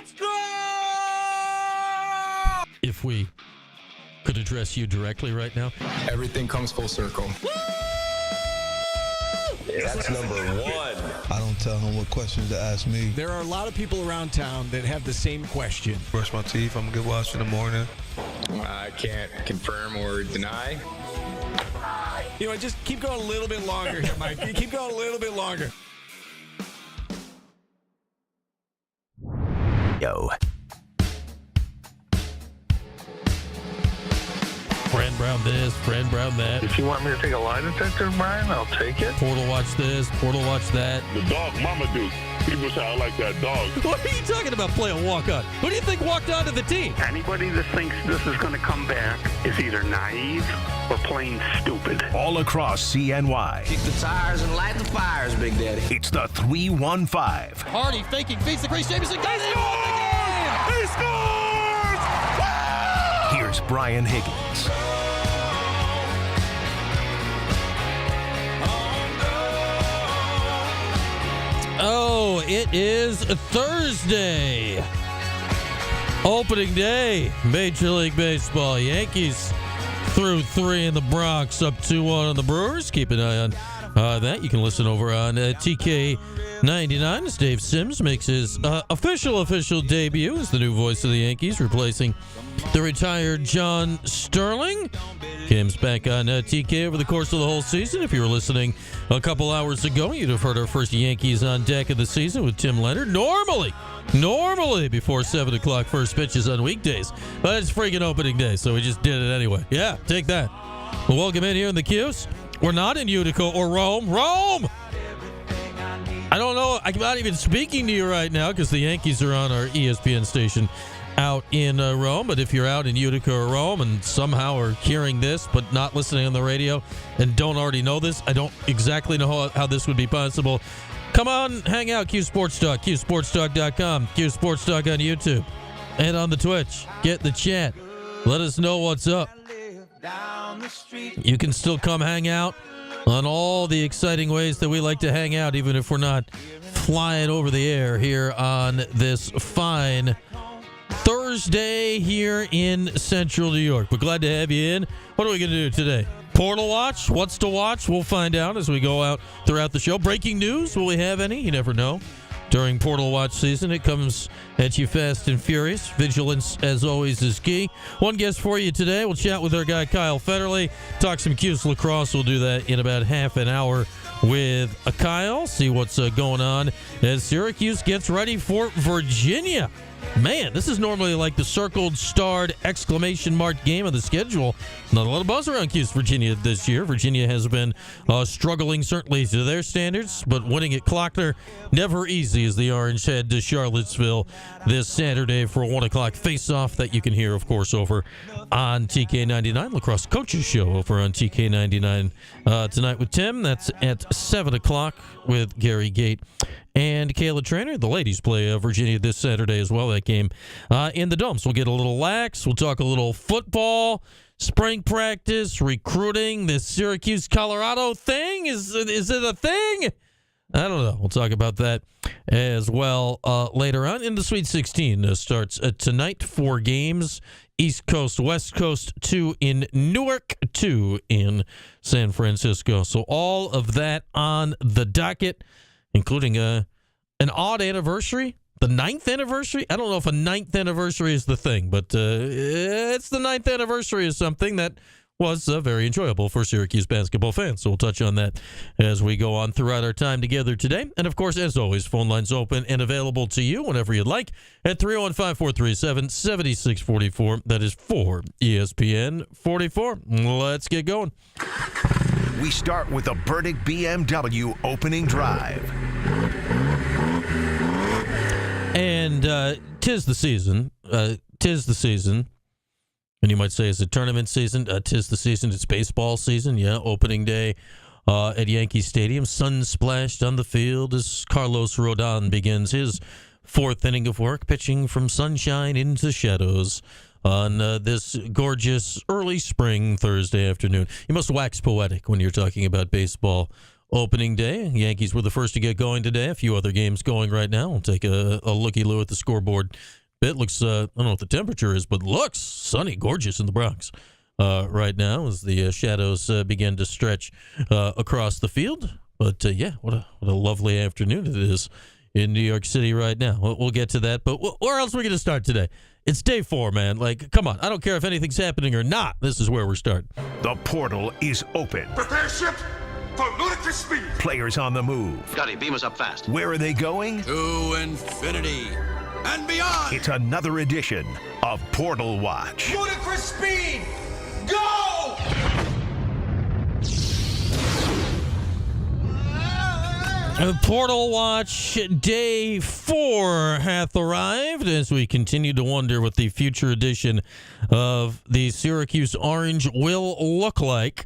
Let's go! If we could address you directly right now. Everything comes full circle. That's number one. I don't tell him what questions to ask me. There are a lot of people around town that have the same question. Brush my teeth. I'm a good wash in the morning. I can't confirm or deny. You know, just keep going a little bit longer here, Mike. You keep going a little bit longer. Yo. Fran Brown this, Fran Brown that. If you want me to take a lie detector, Brian, I'll take it. Portal watch this, Portal watch that. The dog Mama Duke. People say I like that dog. What are you talking about playing walk-on? Who do you think walked onto the team? Anybody that thinks this is going to come back is either naive or plain stupid. All across CNY. Kick the tires and light the fires, Big Daddy. It's the 315. Hardy faking, feeds the crease. Jameson got it! He scores! Here's Brian Higgins. Oh, it is Thursday. Opening day. Major League Baseball. Yankees through 3 in the Bronx, up 2-1 on the Brewers. Keep an eye on that. You can listen over on TK99 as Dave Sims makes his official debut as the new voice of the Yankees, replacing the retired John Sterling. Cam's back on TK over the course of the whole season. If you were listening a couple hours ago, you'd have heard our first Yankees on deck of the season with Tim Leonard. Normally before 7 o'clock first pitches on weekdays. But it's freaking opening day, so we just did it anyway. Yeah, take that. Well, welcome in here in the Q's. We're not in Utica or Rome. Rome! I don't know. I'm not even speaking to you right now because the Yankees are on our ESPN station out in Rome. But if you're out in Utica or Rome and somehow are hearing this but not listening on the radio and don't already know this, I don't exactly know how this would be possible. Come on, hang out, Q Sports Talk, QSportsTalk.com, Q Sports Talk on YouTube, and on the Twitch. Get the chat. Let us know what's up. You can still come hang out on all the exciting ways that we like to hang out, even if we're not flying over the air here on this fine Thursday here in Central New York. We're glad to have you in. What are we going to do today? Portal watch? What's to watch? We'll find out as we go out throughout the show. Breaking news? Will we have any? You never know. During Portal Watch season, it comes at you fast and furious. Vigilance, as always, is key. One guest for you today. We'll chat with our guy, Kyle Federley. Talk some Q's lacrosse. We'll do that in about half an hour with Kyle. See what's going on as Syracuse gets ready for Virginia. Man, this is normally like the circled, starred, exclamation mark game of the schedule. Not a lot of buzz around Q's Virginia this year. Virginia has been struggling, certainly to their standards, but winning at Klockner, never easy as the Orange head to Charlottesville this Saturday for a 1 o'clock face-off that you can hear, of course, over on TK99, Lacrosse Coaches Show over on TK99 tonight with Tim. That's at 7 o'clock with Gary Gate and Kayla Trainer. The ladies play Virginia this Saturday as well, that game in the Dome. So we'll get a little lax. We'll talk a little football, spring practice, recruiting, this Syracuse-Colorado thing. Is it a thing? I don't know. We'll talk about that as well later on. In the Sweet 16 starts tonight. 4 games. East Coast, West Coast, 2 in Newark, 2 in San Francisco. So all of that on the docket, including an odd anniversary, the 9th anniversary. I don't know if a 9th anniversary is the thing, but it's the 9th anniversary of something that was very enjoyable for Syracuse basketball fans. So we'll touch on that as we go on throughout our time together today. And, of course, as always, phone lines open and available to you whenever you'd like at 315-437-7644. That is 4 ESPN 44. Let's get going. We start with the Burdick BMW opening drive. And tis the season. Tis the season. And you might say, is it tournament season? Tis the season. It's baseball season. Yeah, opening day at Yankee Stadium. Sun splashed on the field as Carlos Rodon begins his 4th inning of work, pitching from sunshine into shadows on this gorgeous early spring Thursday afternoon. You must wax poetic when you're talking about baseball opening day. Yankees were the first to get going today. A few other games going right now. We'll take a looky-loo at the scoreboard. It looks, I don't know what the temperature is, but looks sunny, gorgeous in the Bronx right now as the shadows begin to stretch across the field. But, yeah, what a lovely afternoon it is in New York City right now. We'll get to that. But where else are we going to start today? It's day 4, man. Like, come on. I don't care if anything's happening or not. This is where we're starting. The portal is open. Prepare ship for ludicrous speed. Players on the move. Scotty, beam us up fast. Where are they going? To infinity and beyond. It's another edition of Portal Watch. Ludicrous speed. Go! Portal Watch Day 4 hath arrived as we continue to wonder what the future edition of the Syracuse Orange will look like.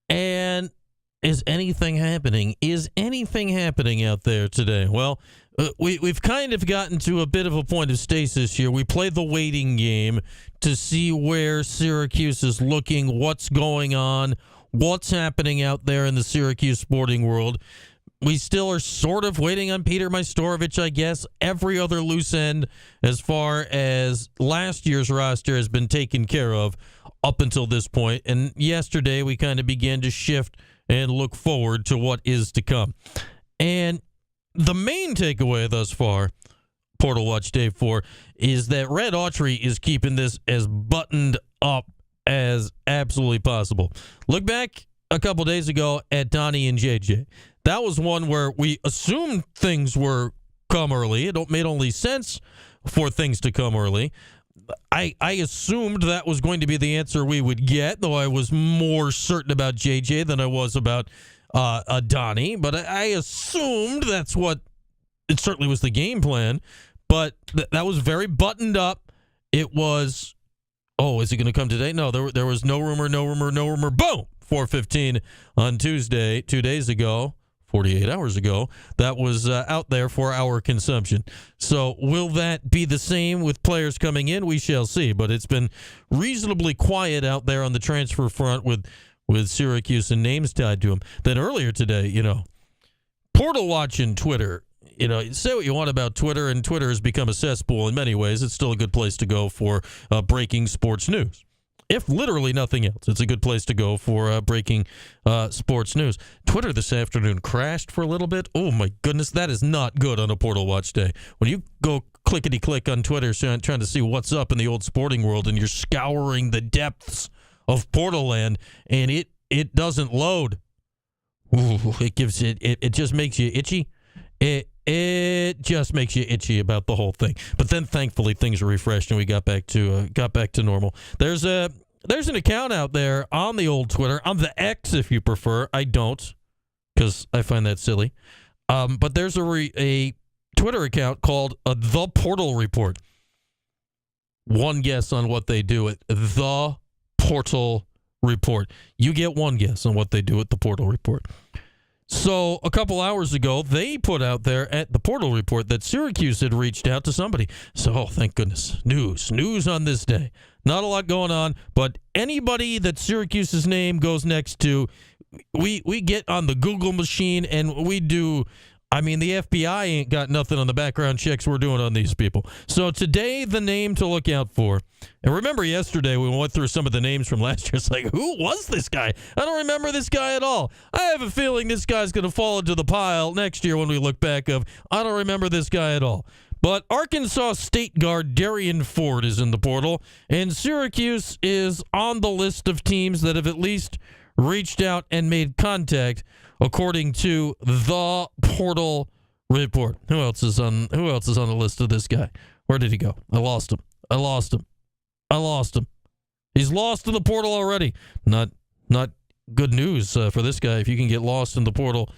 And is anything happening? Is anything happening out there today? Well, we've kind of gotten to a bit of a point of stasis here. We play the waiting game to see where Syracuse is looking, what's going on, what's happening out there in the Syracuse sporting world. We still are sort of waiting on Peter Majstorovic, I guess. Every other loose end as far as last year's roster has been taken care of up until this point. And yesterday we kind of began to shift and look forward to what is to come. And the main takeaway thus far, Portal Watch Day 4, is that Red Autry is keeping this as buttoned up as absolutely possible. Look back a couple days ago at Donnie and JJ. That was one where we assumed things were come early. It made only sense for things to come early. I assumed that was going to be the answer we would get, though I was more certain about JJ than I was about Donnie. But I assumed that's what it certainly was the game plan. But that was very buttoned up. It was, is he going to come today? No, there was no rumor. Boom! 4:15 on Tuesday, 2 days ago. 48 hours ago, that was out there for our consumption. So will that be the same with players coming in? We shall see. But it's been reasonably quiet out there on the transfer front with Syracuse and names tied to them. Then earlier today, Portal Watch and Twitter, say what you want about Twitter, and Twitter has become a cesspool in many ways. It's still a good place to go for breaking sports news. If literally nothing else, it's a good place to go for breaking sports news. Twitter this afternoon crashed for a little bit. Oh, my goodness, that is not good on a Portal Watch Day. When you go clickety-click on Twitter trying to see what's up in the old sporting world, and you're scouring the depths of Portal Land, and it doesn't load. Ooh, it just makes you itchy. It just makes you itchy about the whole thing. But then, thankfully, things were refreshed and we got back to normal. There's an account out there on the old Twitter, on the X, if you prefer. I don't, because I find that silly. But there's a Twitter account called The Portal Report. One guess on what they do at The Portal Report. You get one guess on what they do at The Portal Report. So a couple hours ago, they put out there at the Portal Report that Syracuse had reached out to somebody. So, thank goodness. News on this day. Not a lot going on, but anybody that Syracuse's name goes next to, we get on the Google machine and we do. I mean, the FBI ain't got nothing on the background checks we're doing on these people. So today, the name to look out for. And remember yesterday, we went through some of the names from last year. It's like, who was this guy? I don't remember this guy at all. I have a feeling this guy's going to fall into the pile next year when we look back of, I don't remember this guy at all. But Arkansas State guard Darian Ford is in the portal, and Syracuse is on the list of teams that have at least reached out and made contact, according to the Portal Report. Who else is on the list of this guy? Where did he go? I lost him. He's lost in the portal already. Not good news for this guy if you can get lost in the portal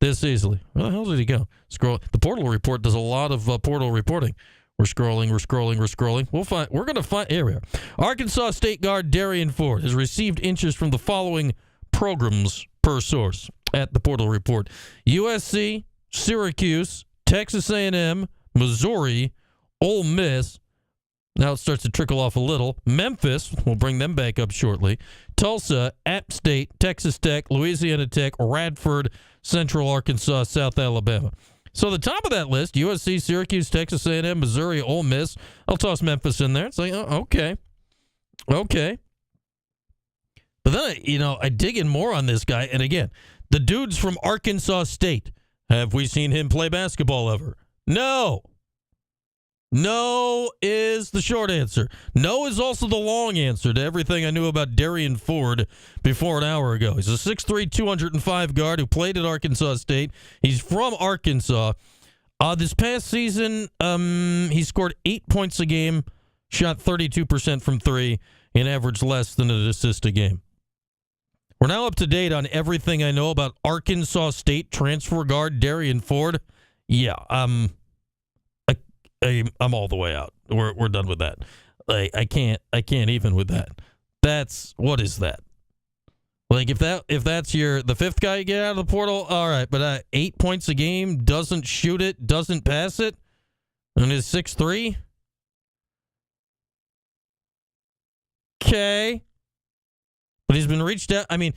this easily. Where the hell did he go? Scroll. The Portal Report does a lot of portal reporting. We're scrolling. We're going to find. Here we are. Arkansas State guard Darian Ford has received interest from the following programs per source at the Portal Report: USC, Syracuse, Texas A&M, Missouri, Ole Miss. Now it starts to trickle off a little. Memphis, we'll bring them back up shortly. Tulsa, App State, Texas Tech, Louisiana Tech, Radford, Central Arkansas, South Alabama. So the top of that list, USC, Syracuse, Texas A&M, Missouri, Ole Miss. I'll toss Memphis in there. It's like, oh, okay. But then, I dig in more on this guy. And again, the dude's from Arkansas State. Have we seen him play basketball ever? No. No is the short answer. No is also the long answer to everything I knew about Darian Ford before an hour ago. He's a 6'3", 205 guard who played at Arkansas State. He's from Arkansas. This past season, he scored 8 points a game, shot 32% from three, and averaged less than an assist a game. We're now up to date on everything I know about Arkansas State transfer guard Darian Ford. Yeah, I'm all the way out. We're done with that. I can't even with that. What is that? Like if that's the fifth guy you get out of the portal, all right. But 8 points a game, doesn't shoot it, doesn't pass it, and is 6'3". Okay, but he's been reached out. I mean,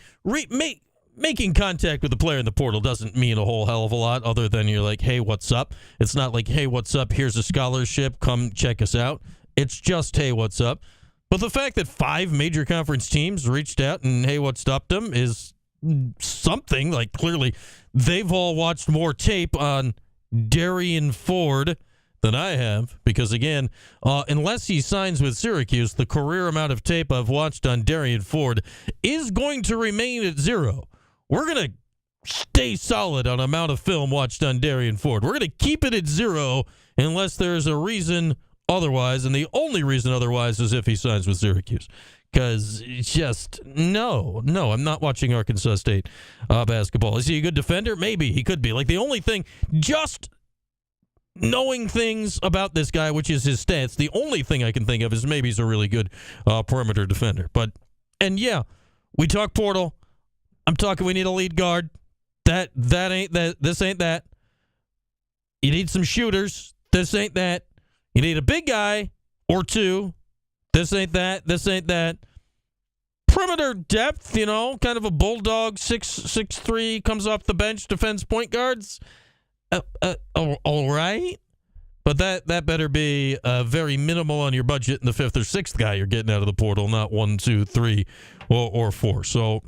making contact with the player in the portal doesn't mean a whole hell of a lot other than you're like, hey, what's up? It's not like, hey, what's up? Here's a scholarship. Come check us out. It's just, hey, what's up? But the fact that 5 major conference teams reached out and, hey, what stopped them is something. Like, clearly, they've all watched more tape on Darian Ford than I have. Because, again, unless he signs with Syracuse, the career amount of tape I've watched on Darian Ford is going to remain at 0. We're going to stay solid on amount of film watched on Darian Ford. We're going to keep it at 0 unless there's a reason otherwise, and the only reason otherwise is if he signs with Syracuse. Because just, no, I'm not watching Arkansas State basketball. Is he a good defender? Maybe he could be. Like, the only thing, just knowing things about this guy, which is his stats, the only thing I can think of is maybe he's a really good perimeter defender. And yeah, we talk portal. I'm talking we need a lead guard. That ain't that. This ain't that. You need some shooters. This ain't that. You need a big guy or two. This ain't that. This ain't that. Perimeter depth, kind of a bulldog, 6'3", comes off the bench, defends point guards. All right. But that better be very minimal on your budget, and the 5th or 6th guy you're getting out of the portal, not 1, 2, 3, or 4. So,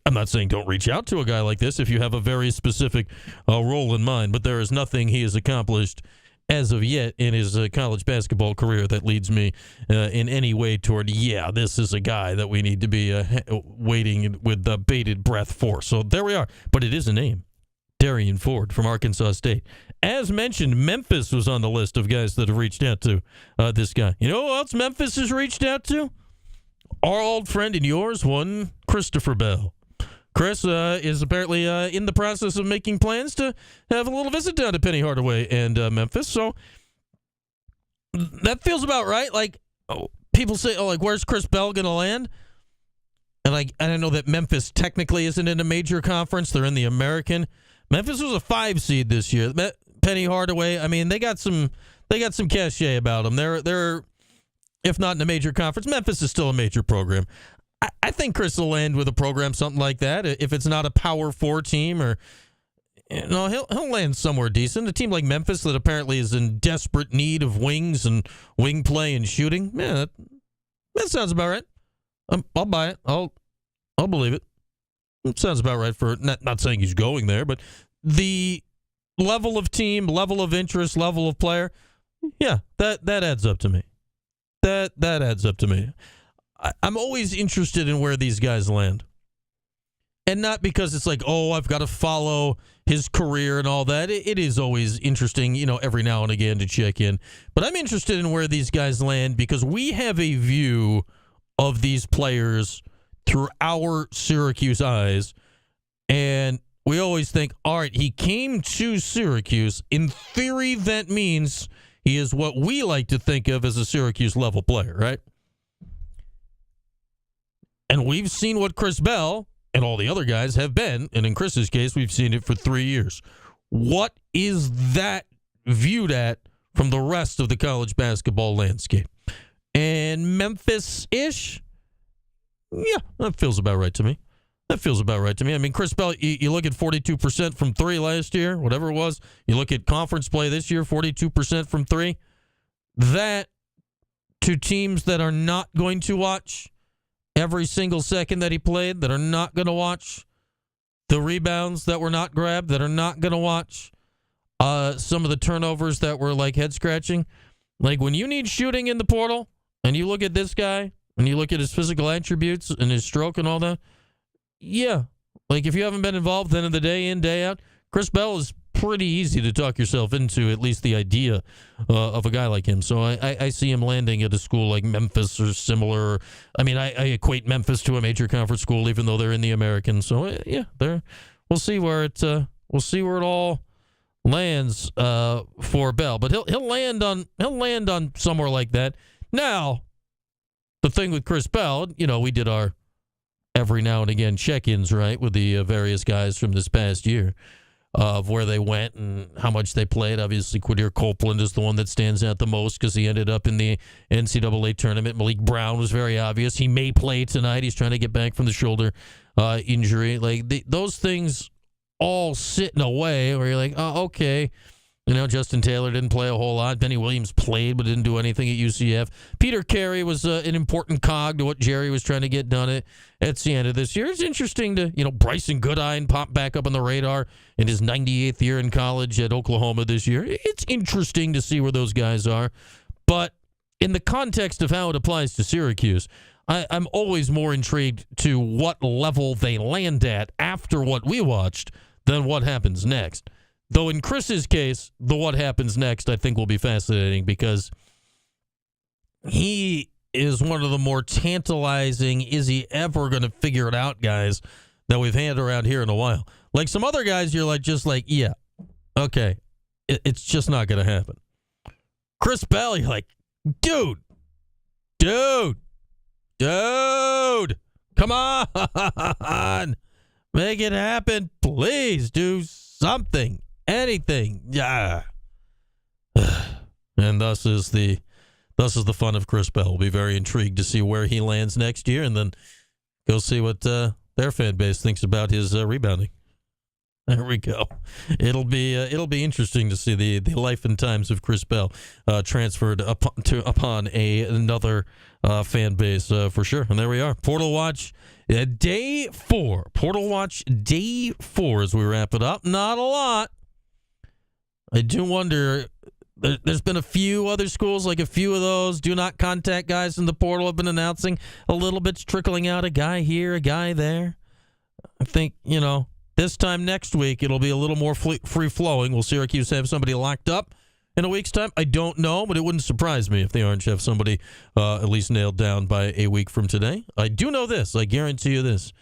I'm not saying don't reach out to a guy like this if you have a very specific role in mind, but there is nothing he has accomplished as of yet in his college basketball career that leads me in any way toward, this is a guy that we need to be waiting with bated breath for. So there we are. But it is a name. Darian Ford from Arkansas State. As mentioned, Memphis was on the list of guys that have reached out to this guy. You know who else Memphis has reached out to? Our old friend and yours, one Christopher Bell. Chris is apparently in the process of making plans to have a little visit down to Penny Hardaway and Memphis. So that feels about right. Like, people say, where's Chris Bell going to land? And I don't know that Memphis technically isn't in a major conference. They're in the American. Memphis was a 5 seed this year. Penny Hardaway, I mean, they got some cachet about them. They're if not in a major conference, Memphis is still a major program. I think Chris will land with a program something like that. If it's not a Power 4 team, or he'll land somewhere decent. A team like Memphis that apparently is in desperate need of wings and wing play and shooting. Yeah, that sounds about right. I'll buy it. I'll believe it. It sounds about right for not saying he's going there, but the level of team, level of interest, level of player. Yeah, that adds up to me. That adds up to me. I'm always interested in where these guys land. And not because it's like, I've got to follow his career and all that. It is always interesting, every now and again to check in. But I'm interested in where these guys land because we have a view of these players through our Syracuse eyes. And we always think, all right, he came to Syracuse. In theory, that means he is what we like to think of as a Syracuse level player, right? And we've seen what Chris Bell and all the other guys have been, and in Chris's case, we've seen it for 3 years. What is that viewed at from the rest of the college basketball landscape? And Memphis-ish? Yeah, that feels about right to me. That feels about right to me. I mean, Chris Bell, you look at 42% from three last year, whatever it was. You look at conference play this year, 42% from three. That, to teams that are not going to watch every single second that he played, that are not going to watch the rebounds that were not grabbed, that are not going to watch some of the turnovers that were like head-scratching. Like, when you need shooting in the portal, and you look at this guy, and you look at his physical attributes and his stroke and all that, yeah. Like, if you haven't been involved then in the day in, day out, Chris Bell is pretty easy to talk yourself into at least the idea of a guy like him. So I see him landing at a school like Memphis or similar. I mean, I equate Memphis to a major conference school, even though they're in the American. So, yeah, we'll see where it all lands for Bell. But he'll land on somewhere like that. Now, the thing with Chris Bell, we did our every now and again check-ins, right, with the various guys from this past year of where they went and how much they played. Obviously, Quadir Copeland is the one that stands out the most because he ended up in the NCAA tournament. Malik Brown was very obvious. He may play tonight. He's trying to get back from the shoulder injury. Like, those things all sit in a way where you're like, oh, okay. Justin Taylor didn't play a whole lot. Benny Williams played but didn't do anything at UCF. Peter Carey was an important cog to what Jerry was trying to get done at the end of this year. It's interesting to, Bryson Goodine popped back up on the radar in his 98th year in college at Oklahoma this year. It's interesting to see where those guys are. But in the context of how it applies to Syracuse, I'm always more intrigued to what level they land at after what we watched than what happens next. Though in Chris's case, the what happens next I think will be fascinating because he is one of the more tantalizing, is he ever going to figure it out guys that we've had around here in a while. Like some other guys, you're yeah, okay, it's just not going to happen. Chris Bell, you're like, dude, come on, make it happen, please do something. Anything, yeah. And thus is the fun of Chris Bell. We'll be very intrigued to see where he lands next year, and then go see what their fan base thinks about his rebounding. There we go. It'll be interesting to see the life and times of Chris Bell transferred upon another fan base for sure. And there we are. Portal Watch day 4. Portal Watch day 4 as we wrap it up. Not a lot. I do wonder. There's been a few other schools, like a few of those do not contact guys in the portal have been announcing a little bit trickling out, a guy here, a guy there. I think, this time next week, it'll be a little more free-flowing. Will Syracuse have somebody locked up in a week's time? I don't know, but it wouldn't surprise me if the Orange have somebody at least nailed down by a week from today. I do know this. I guarantee you this.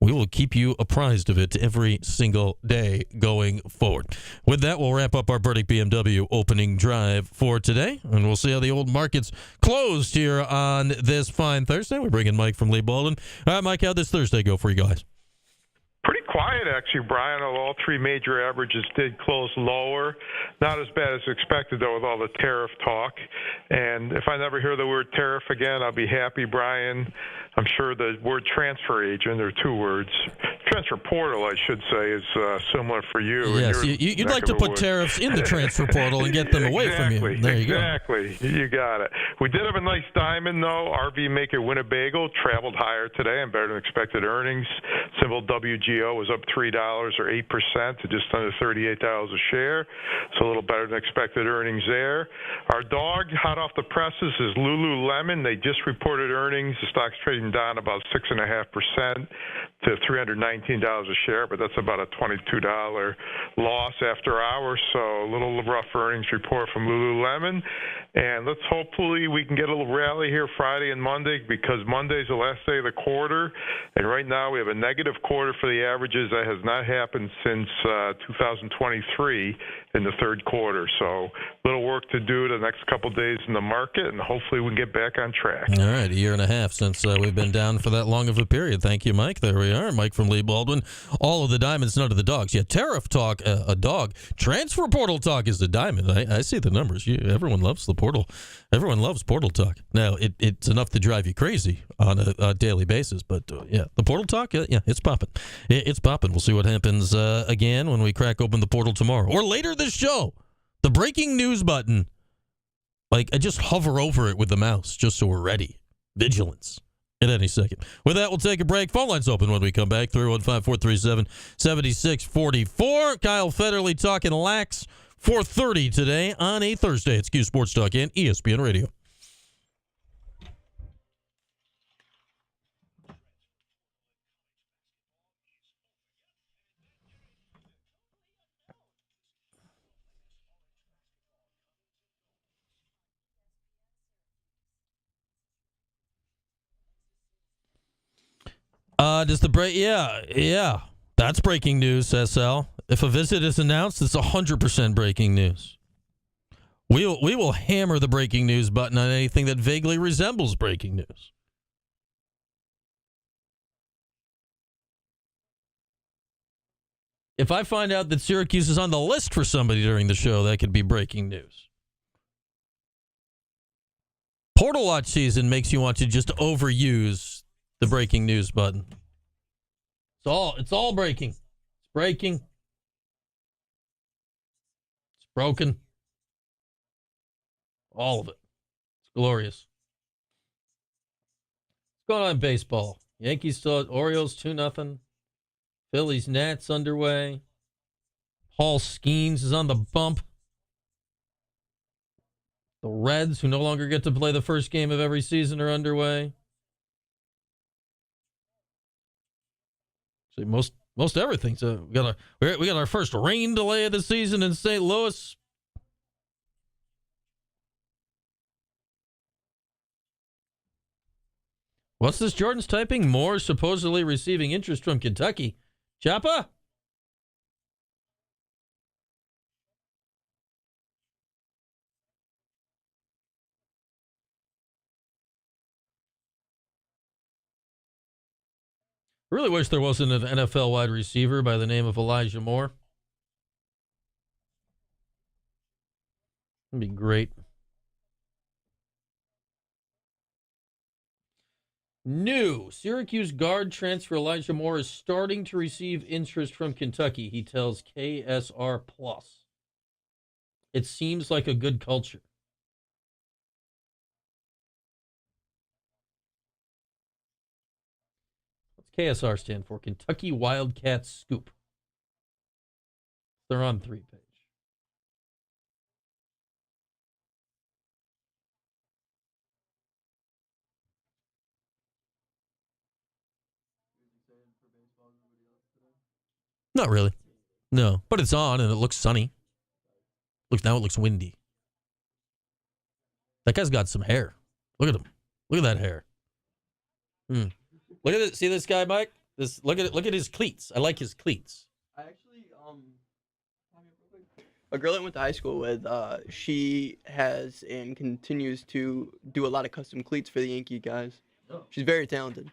We will keep you apprised of it every single day going forward. With that, we'll wrap up our Burdick BMW opening drive for today, and we'll see how the old markets closed here on this fine Thursday. We bring in Mike from Lee Baldwin. All right, Mike, how'd this Thursday go for you guys? Pretty quiet, actually, Brian. All three major averages did close lower. Not as bad as expected, though, with all the tariff talk. And if I never hear the word tariff again, I'll be happy, Brian. I'm sure the word transfer agent, there are two words. Transfer portal, I should say, is similar for you. Yes, you'd like to put tariffs in the transfer portal and get them away from you. There you go. Exactly. You got it. We did have a nice diamond, though. RV maker Winnebago traveled higher today on better than expected earnings. Symbol WGO was up $3 or 8% to just under $38 a share. So a little better than expected earnings there. Our dog, hot off the presses, is Lululemon. They just reported earnings. The stock's trading down about 6.5% to $319 a share, but that's about a $22 loss after hours. So a little rough earnings report from Lululemon. And let's hopefully we can get a little rally here Friday and Monday, because Monday's the last day of the quarter. And right now we have a negative quarter for the averages. That has not happened since 2023 in the third quarter. So a little work to do the next couple days in the market, and hopefully we can get back on track. All right, a year and a half since we've been down for that long of a period. Thank you, Mike. There we are. Mike from Lee Baldwin. All of the diamonds, none of the dogs. Yeah, tariff talk, a dog. Transfer portal talk is a diamond. I see the numbers. Everyone loves the portal. Everyone loves portal talk. Now, it's enough to drive you crazy on a daily basis. But, yeah, the portal talk, yeah, it's popping. It's popping. We'll see what happens again when we crack open the portal tomorrow. Or later this show, the breaking news button. I just hover over it with the mouse just so we're ready. Vigilance at any second. With that, we'll take a break. Phone lines open when we come back. 315-437-7644. Kyle Federley talking lax. 4:30 today on a Thursday. It's Q Sports Talk and ESPN Radio. Does the break? Yeah. That's breaking news, SL. If a visit is announced, it's 100% breaking news. We will hammer the breaking news button on anything that vaguely resembles breaking news. If I find out that Syracuse is on the list for somebody during the show, that could be breaking news. Portal Watch season makes you want to just overuse the breaking news button. It's all breaking. It's breaking. It's broken. All of it. It's glorious. What's going on in baseball? Yankees still Orioles 2-0. Phillies Nats underway. Paul Skeens is on the bump. The Reds, who no longer get to play the first game of every season, are underway. See, most everything. So we got our first rain delay of the season in St. Louis. What's this Jordan's typing? Moore supposedly receiving interest from Kentucky. Chapa? I really wish there wasn't an NFL wide receiver by the name of Elijah Moore. That'd be great. New Syracuse guard transfer Elijah Moore is starting to receive interest from Kentucky, he tells KSR Plus. It seems like a good culture. What's KSR stand for? Kentucky Wildcats Scoop. They're on 3 page. Not really. No, but it's on and it looks sunny. Now it looks windy. That guy's got some hair. Look at him. Look at that hair. Look at it. See this guy, Mike? Look at it. Look at his cleats. I like his cleats. I actually a girl I went to high school with, she has and continues to do a lot of custom cleats for the Yankee guys. Oh. She's very talented.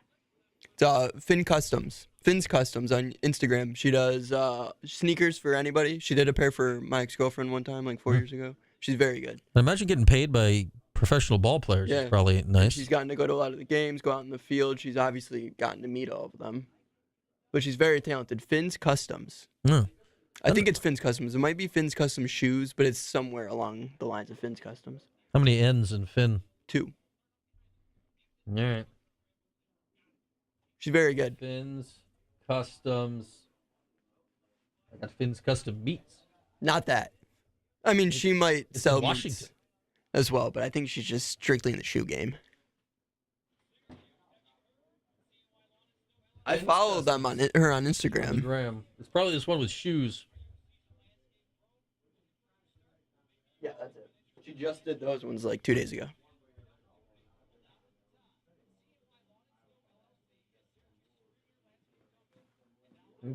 It's Finn's Customs on Instagram. She does sneakers for anybody. She did a pair for my ex-girlfriend one time, like 4 years ago. She's very good. I imagine getting paid by professional ball players is probably nice. And she's gotten to go to a lot of the games, go out in the field. She's obviously gotten to meet all of them. But she's very talented. Finn's Customs. No. I think it's Finn's Customs. It might be Finn's Custom Shoes, but it's somewhere along the lines of Finn's Customs. How many N's in Finn? 2. All right. She's very good. Finn's Customs. I got Finn's Custom Meats. Not that. I mean, she might sell Washington meats as well, but I think she's just strictly in the shoe game. I follow them on her on Instagram. It's probably this one with shoes. Yeah, that's it. She just did those ones like 2 days ago.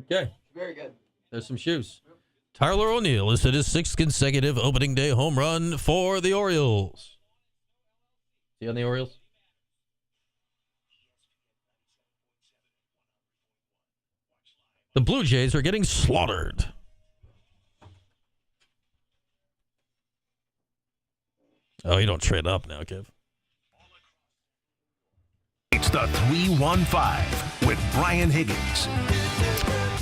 Okay. Very good. There's some shoes. Tyler O'Neill is hit his 6th consecutive opening day home run for the Orioles. See on the Orioles? The Blue Jays are getting slaughtered. Oh, you don't trade up now, Kev. It's the 315 with Brian Higgins.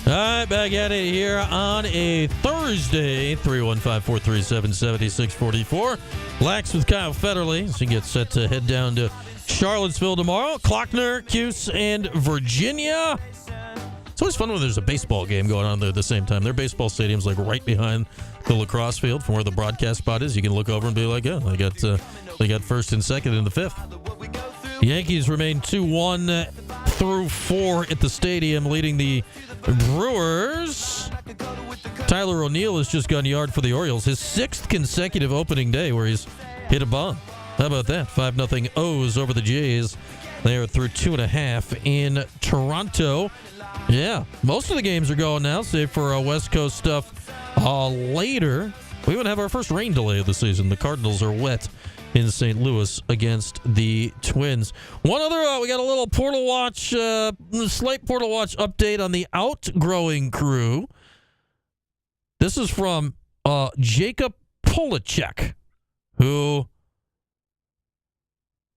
All right, back at it here on a Thursday, 315-437-7644. Lax with Kyle Federle as he gets set to head down to Charlottesville tomorrow. Klockner, Cuse, and Virginia. It's always fun when there's a baseball game going on there at the same time. Their baseball stadium's like right behind the lacrosse field from where the broadcast spot is. You can look over and be like, oh, they got first and second in the fifth. The Yankees remain 2-1 through 4 at the stadium, leading the Brewers. Tyler O'Neill has just gone yard for the Orioles. His 6th consecutive opening day where he's hit a bomb. How about that? 5-0 O's over the Jays. They are through 2.5 in Toronto. Yeah, most of the games are going now, save for West Coast stuff later. We even have our first rain delay of the season. The Cardinals are wet in St. Louis against the Twins. One other, we got a little Portal Watch, slight Portal Watch update on the outgrowing crew. This is from Jacob Polacek, who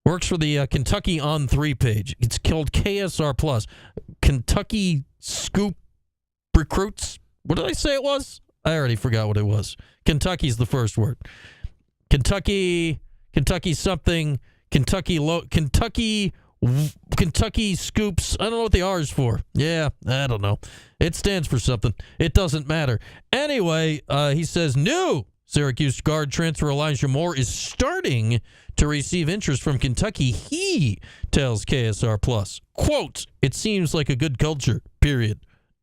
works for the Kentucky On 3 page. It's called KSR Plus. Kentucky Scoop Recruits. What did I say it was? I already forgot what it was. Kentucky's the first word. Kentucky something. Kentucky Scoops. I don't know what the R is for. Yeah, I don't know. It stands for something. It doesn't matter. Anyway, he says new Syracuse guard transfer Elijah Moore is starting to receive interest from Kentucky. He tells KSR Plus, quote, "It seems like a good culture, period,"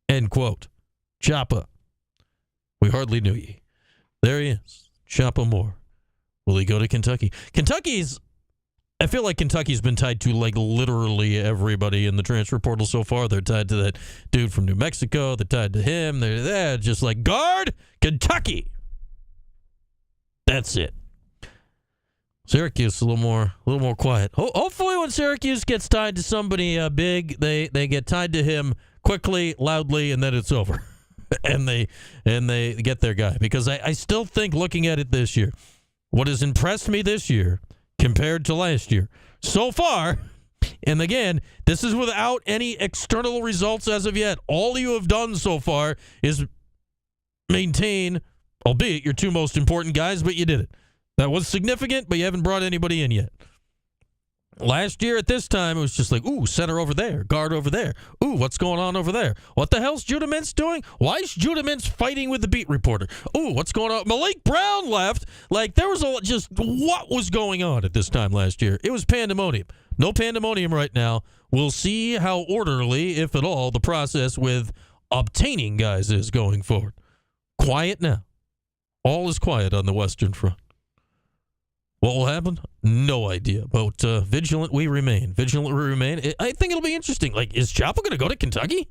end quote. Choppa, we hardly knew ye. There he is, Choppa Moore. Will he go to Kentucky? I feel like Kentucky's been tied to like literally everybody in the transfer portal so far. They're tied to that dude from New Mexico. They're tied to him. They're just like, guard, Kentucky. That's it. Syracuse a little more quiet. Hopefully, when Syracuse gets tied to somebody big, they get tied to him quickly, loudly, and then it's over, and they get their guy. Because I still think, looking at it this year, what has impressed me this year compared to last year so far, and again, this is without any external results as of yet. All you have done so far is maintain, albeit your 2 most important guys, but you did it. That was significant, but you haven't brought anybody in yet. Last year at this time, it was just like, ooh, center over there, guard over there. Ooh, what's going on over there? What the hell's Judah Mintz doing? Why is Judah Mintz fighting with the beat reporter? Ooh, what's going on? Malik Brown left. Like, there was just what was going on at this time last year? It was pandemonium. No pandemonium right now. We'll see how orderly, if at all, the process with obtaining guys is going forward. Quiet now. All is quiet on the Western Front. What will happen? No idea. But vigilant we remain. I think it'll be interesting. Like, is Choppa going to go to Kentucky?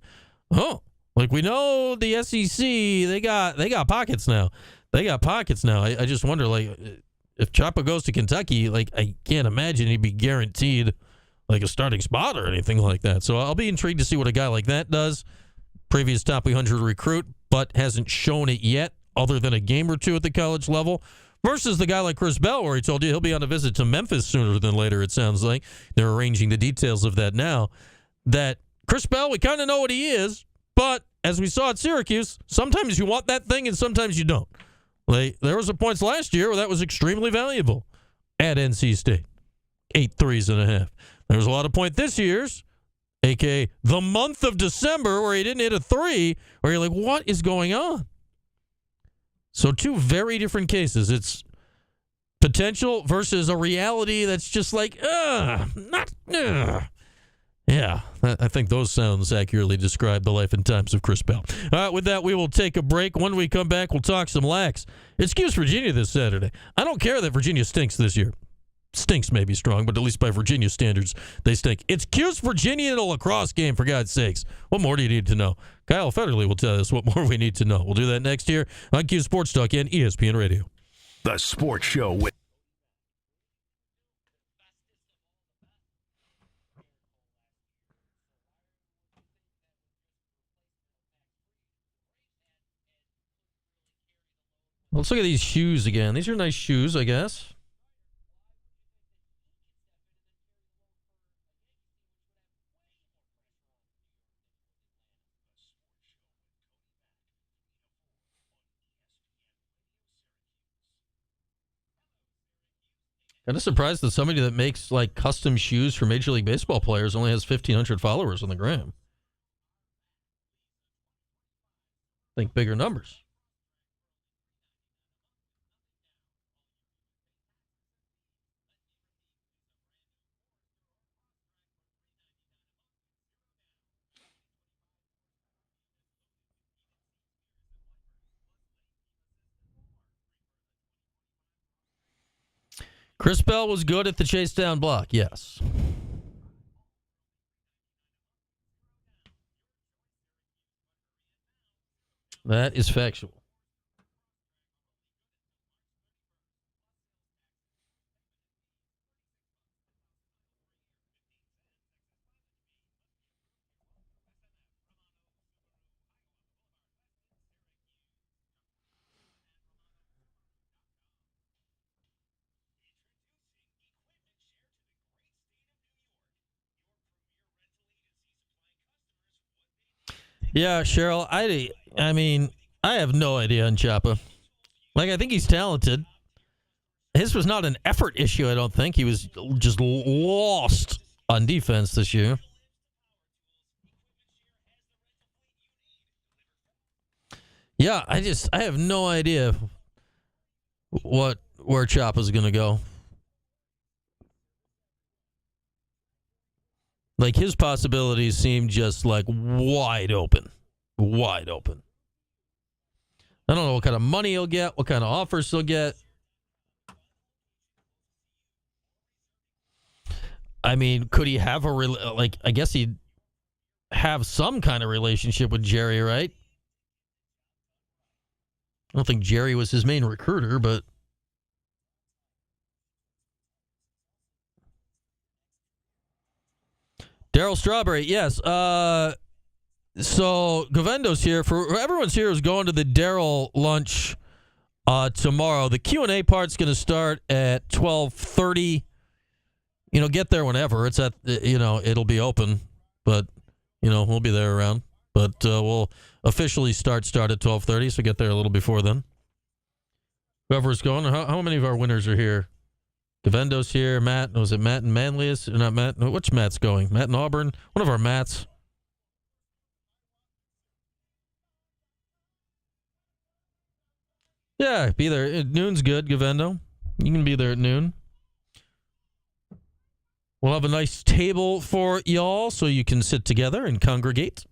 Oh, like we know the SEC, they got pockets now. I just wonder, like, if Choppa goes to Kentucky, like, I can't imagine he'd be guaranteed like a starting spot or anything like that. So I'll be intrigued to see what a guy like that does. Previous top 100 recruit, but hasn't shown it yet, other than a game or two at the college level. Versus the guy like Chris Bell, where he told you he'll be on a visit to Memphis sooner than later, it sounds like. They're arranging the details of that now. That Chris Bell, we kind of know what he is, but as we saw at Syracuse, sometimes you want that thing and sometimes you don't. Like, there was a points last year where that was extremely valuable at NC State. 8 threes and a half. There was a lot of point this year's, a.k.a. the month of December, where he didn't hit a 3, where you're like, what is going on? So 2 very different cases. It's potential versus a reality that's just like, Yeah, I think those sounds accurately describe the life and times of Chris Bell. With that, we will take a break. When we come back, we'll talk some lax. It's Cuse Virginia this Saturday. I don't care that Virginia stinks this year. Stinks may be strong, but at least by Virginia standards, they stink. It's Cuse Virginia in a lacrosse game, for God's sakes. What more do you need to know? Kyle Federle will tell us what more we need to know. We'll do that next year on Cuse Sports Talk and ESPN Radio. The Sports Show with Let's look at these shoes again. These are nice shoes, I guess. Kind of surprised that somebody that makes like custom shoes for Major League Baseball players only has 1,500 followers on the gram. Think bigger numbers. Chris Bell was good at the chase down block, yes. That is factual. Yeah, Cheryl, I mean, I have no idea on Chapa. Like, I think he's talented. His was not an effort issue, I don't think. He was just lost on defense this year. Yeah, I have no idea where Chapa's going to go. Like, his possibilities seem just like wide open. Wide open. I don't know what kind of money he'll get, what kind of offers he'll get. I mean, could he have I guess he'd have some kind of relationship with Jerry, right? I don't think Jerry was his main recruiter, but Daryl Strawberry, yes. So Govendo's here. For everyone's here who's going to the Daryl lunch tomorrow. The Q&A part's going to start at 12:30. Get there whenever. It's at, it'll be open, but, we'll be there around. But we'll officially start at 12:30, so get there a little before then. Whoever's going, how many of our winners are here? Govendo's here. Matt, was it Matt and Manlius? Not Matt. No, which Matt's going? Matt and Auburn? One of our Matts. Yeah, be there. Noon's good, Govendo. You can be there at noon. We'll have a nice table for y'all so you can sit together and congregate.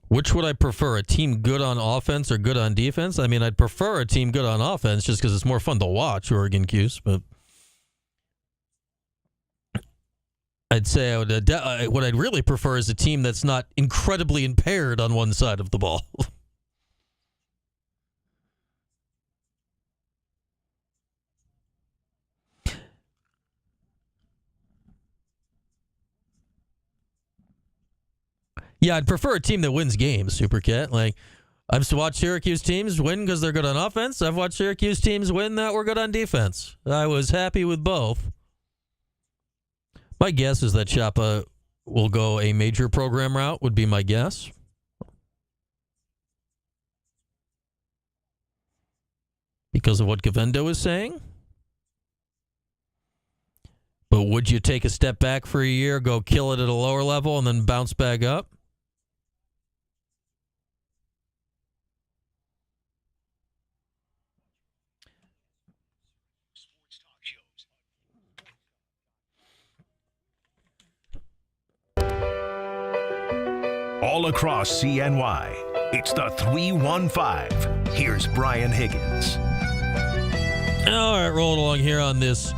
Which would I prefer, a team good on offense or good on defense? I mean, I'd prefer a team good on offense just because it's more fun to watch, Oregon Cuse, but I'd say what I'd really prefer is a team that's not incredibly impaired on one side of the ball. Yeah, I'd prefer a team that wins games, Supercat. Like, I've watched Syracuse teams win because they're good on offense. I've watched Syracuse teams win that were good on defense. I was happy with both. My guess is that Chapa will go a major program route, would be my guess. Because of what Govendo is saying. But would you take a step back for a year, go kill it at a lower level, and then bounce back up? All across CNY, it's the 315. Here's Brian Higgins. All right, rolling along here on this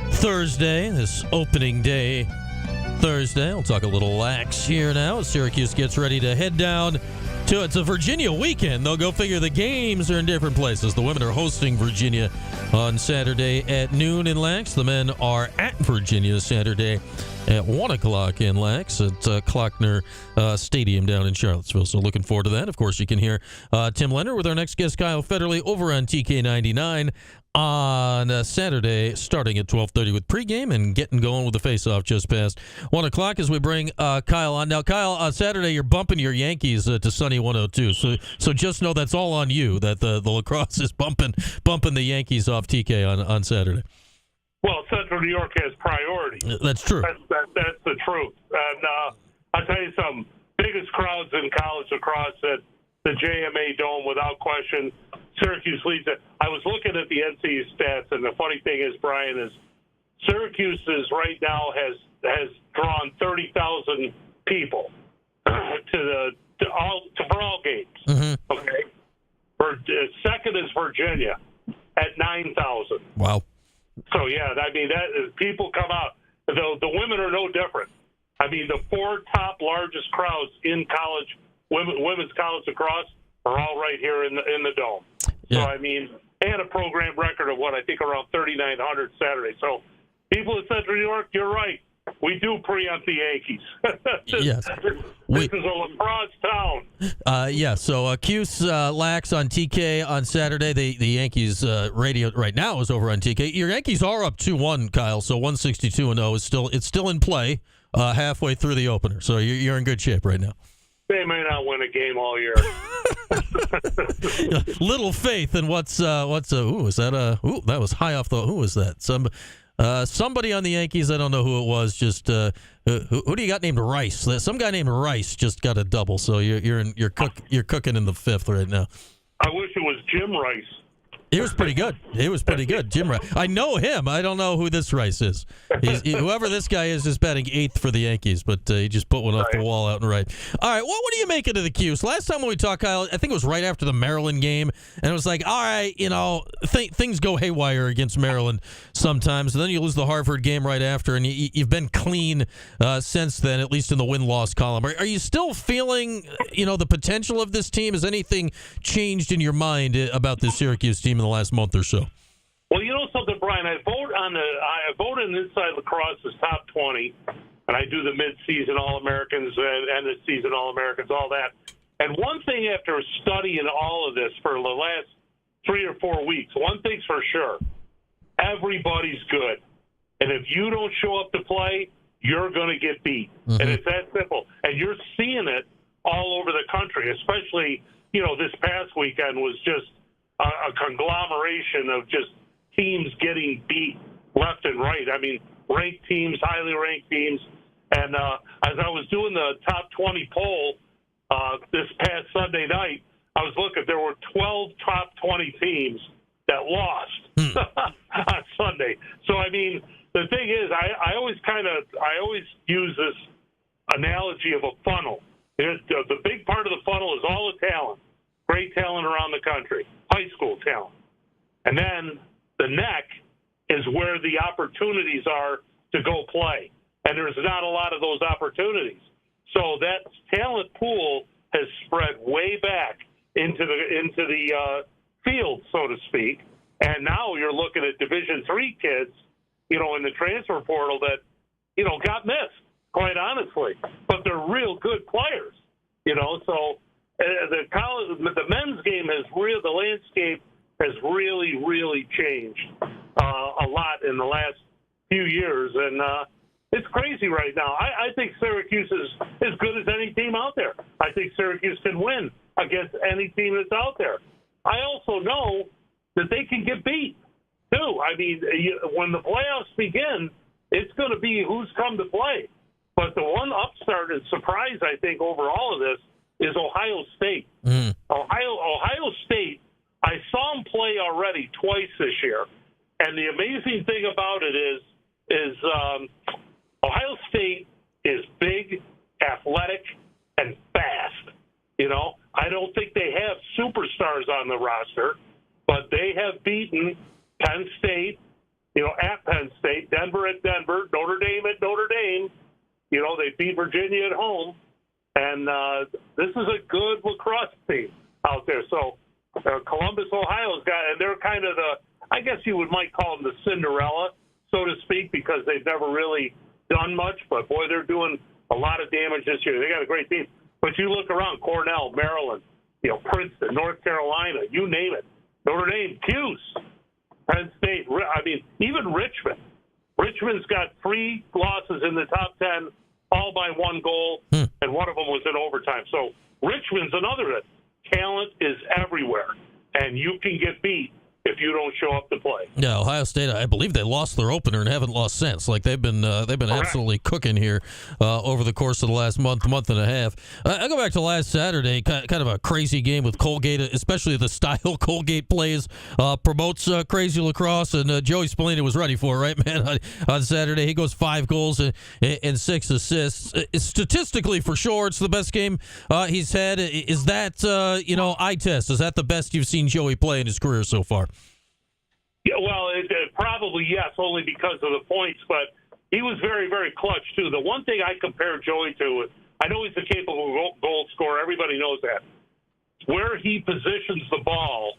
Thursday, this opening day Thursday. We'll talk a little lax here now as Syracuse gets ready to head down to it's a Virginia weekend. They'll go figure the games are in different places. The women are hosting Virginia on Saturday at noon in Lax. The men are at Virginia Saturday at 1 o'clock in Lax at Klockner Stadium down in Charlottesville. So looking forward to that. Of course, you can hear Tim Leonard with our next guest, Kyle Federley, over on TK99 on Saturday, starting at 12:30 with pregame and getting going with the face-off just past 1 o'clock as we bring Kyle on. Now, Kyle, on Saturday, you're bumping your Yankees to Sunny 102. So just know that's all on you, that the lacrosse is bumping the Yankees off TK on Saturday. Well, Central New York has priority. That's true. That's the truth. And I'll tell you something. Biggest crowds in college lacrosse at the JMA Dome, without question. Syracuse leads it. I was looking at the NCAA stats, and the funny thing is, Brian, is Syracuse right now has drawn 30,000 people for all games. Mm-hmm. Okay. Second is Virginia at 9,000. Wow. So yeah, I mean people come out. The women are no different. I mean, the 4 top largest crowds in college women's college lacrosse are all right here in the Dome. Yeah. So I mean, they had a program record of what I think around 3,900 Saturday. So people in Central New York, you're right. We do preempt the Yankees. Yes. This is a lacrosse town. Yeah, so Cuse Lax on TK on Saturday. The Yankees radio right now is over on TK. Your Yankees are up 2-1, Kyle, so 162-0 is still in play halfway through the opener. So you're in good shape right now. They may not win a game all year. Little faith in what's is that that was high off the who was that? Somebody on the Yankees, I don't know who it was. Just who do you got named Rice? Some guy named Rice just got a double. So you're cooking in the fifth right now. I wish it was Jim Rice. He was pretty good. Jim Rice. I know him. I don't know who this Rice is. Whoever this guy is batting 8th for the Yankees, but he just put one off the wall out and right. All right, what do you make of the Cuse? Last time when we talked, Kyle, I think it was right after the Maryland game, and it was like, all right, things go haywire against Maryland sometimes, and then you lose the Harvard game right after, and you've been clean since then, at least in the win-loss column. Are you still feeling, the potential of this team? Has anything changed in your mind about this Syracuse team in the last month or so? Well, you know something, Brian. I vote in Inside Lacrosse as top 20, and I do the mid-season All-Americans and end-of-season All-Americans, all that. And one thing after studying all of this for the last 3 or 4 weeks, one thing's for sure: everybody's good, and if you don't show up to play, you're going to get beat. Mm-hmm. And it's that simple. And you're seeing it all over the country, especially this past weekend was just a conglomeration of just teams getting beat left and right. I mean, ranked teams, highly ranked teams. And as I was doing the top 20 poll this past Sunday night, I was looking. There were 12 top 20 teams that lost on Sunday. So, I mean, the thing is, I always use this analogy of a funnel. The big part of the funnel is all the talent, great talent around the country, high school talent. And then the neck is where the opportunities are to go play. And there's not a lot of those opportunities. So that talent pool has spread way back into the field, so to speak. And now you're looking at Division III kids, in the transfer portal that, got missed, quite honestly. But they're real good players, So the men's game the landscape has really, really changed a lot in the last few years, and it's crazy right now. I think Syracuse is as good as any team out there. I think Syracuse can win against any team that's out there. I also know that they can get beat, too. I mean, when the playoffs begin, it's going to be who's come to play. But the one upstart and surprise, I think, over all of this is Ohio State. Mm. Ohio State, I saw them play already twice this year. And the amazing thing about it is Ohio State is big, athletic, and fast. I don't think they have superstars on the roster, but they have beaten Penn State, at Penn State, Denver at Denver, Notre Dame at Notre Dame, They beat Virginia at home, and this is a good lacrosse team out there. So Columbus, Ohio's got, and they're kind of I guess you might call them the Cinderella, so to speak, because they've never really done much. But boy, they're doing a lot of damage this year. They got a great team. But you look around, Cornell, Maryland, Princeton, North Carolina, you name it. Notre Dame, Cuse, Penn State. I mean, even Richmond. Richmond's got 3 losses in the top 10, all by 1 goal, and one of them was in overtime. So Richmond's another. Talent is everywhere, and you can get beat if you don't show up to play. Yeah, Ohio State, I believe they lost their opener and haven't lost since. Like they've been absolutely cooking here over the course of the last month and a half. I go back to last Saturday, kind of a crazy game with Colgate, especially the style Colgate plays promotes crazy lacrosse, and Joey Spallina was ready for it, right, man? On Saturday, he goes 5 goals and 6 assists. Statistically, for sure, it's the best game he's had. Is that eye test? Is that the best you've seen Joey play in his career so far? Yeah, well, probably yes, only because of the points, but he was very, very clutch, too. The one thing I compare Joey to, I know he's a capable goal scorer. Everybody knows that. Where he positions the ball